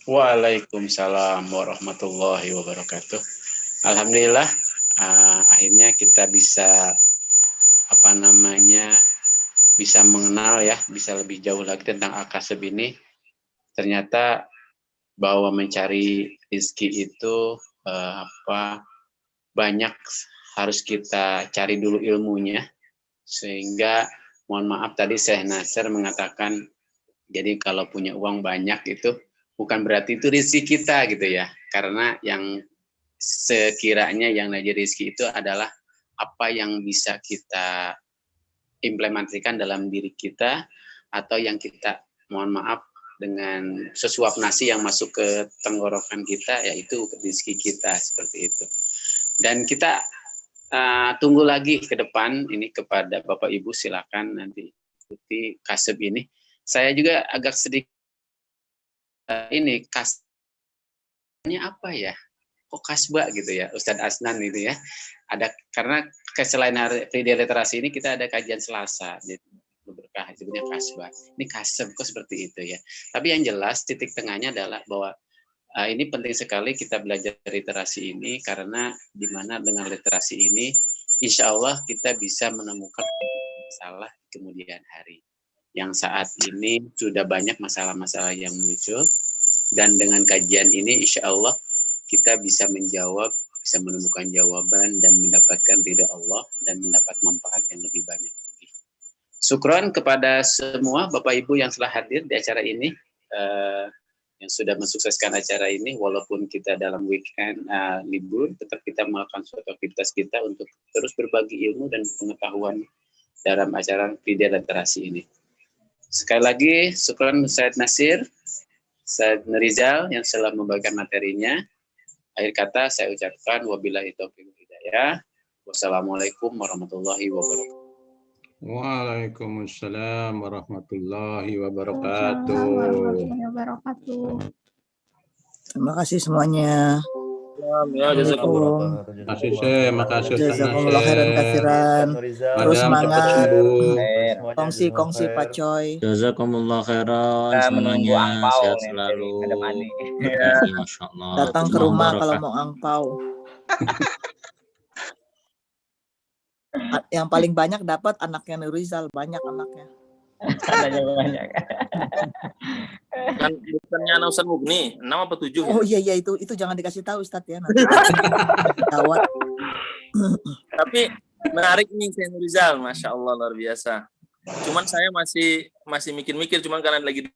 Waalaikumsalam warahmatullahi wabarakatuh. Alhamdulillah, akhirnya kita bisa bisa mengenal ya, bisa lebih jauh lagi tentang Al-Kasb ini. Ternyata bahwa mencari rezeki itu banyak harus kita cari dulu ilmunya, sehingga mohon maaf tadi Syekh Nasir mengatakan, jadi kalau punya uang banyak itu bukan berarti itu rezeki kita gitu ya, karena yang sekiranya yang menjadi rezeki itu adalah apa yang bisa kita implementasikan dalam diri kita, atau yang kita mohon maaf dengan sesuap nasi yang masuk ke tenggorokan kita, yaitu rezeki kita, seperti itu. Dan kita tunggu lagi ke depan ini kepada Bapak Ibu, silakan nanti ikuti kasb ini. Saya juga agak sedikit kasbnya apa ya? Kok kasbah gitu ya, Ustadz Asnan itu ya. Ada karena selain hari literasi ini kita ada kajian Selasa, berkah sebenarnya kasbah. Ini kasb kok seperti itu ya. Tapi yang jelas titik tengahnya adalah bahwa ini penting sekali kita belajar literasi ini, karena di mana dengan literasi ini insya Allah kita bisa menemukan masalah di kemudian hari. Yang saat ini sudah banyak masalah-masalah yang muncul, dan dengan kajian ini insya Allah kita bisa menjawab, bisa menemukan jawaban dan mendapatkan ridha Allah dan mendapat manfaat yang lebih banyak lagi. Syukron kepada semua Bapak Ibu yang telah hadir di acara ini, yang sudah mensukseskan acara ini, walaupun kita dalam weekend libur, tetap kita melakukan suatu aktivitas kita untuk terus berbagi ilmu dan pengetahuan dalam acara Video Literasi ini. Sekali lagi, syukron Syekh Nasir, Syekh Rizal yang telah membagikan materinya. Akhir kata saya ucapkan wabillahi taufiq wal hidayah. Wassalamualaikum warahmatullahi wabarakatuh. Waalaikumsalam warahmatullahi wabarakatuh. Warahmatullahi wabarakatuh. Terima kasih semuanya. Ya, jazakumullah. Terima kasih Syekh, makasih Ustaz Jazakumullah khairan Nasir. katsiran. Terus Madam cepat semangat. sembuh. Kongsi Pak Coy. Jazakumullah khairan semuanya. Sehat selalu. Masya Allah. Datang ke rumah kalau mau angpau. Yang paling banyak dapat anaknya Nurizal, banyak anaknya. Banyak. Kan bukannya anak Ustaz Mugni, 6 apa 7? Oh iya itu jangan dikasih tahu Ustadz ya nanti. Gawat. Tapi menarik nih saya Nurizal, Masya Allah luar biasa. Cuman saya masih mikir-mikir, cuman karena lagi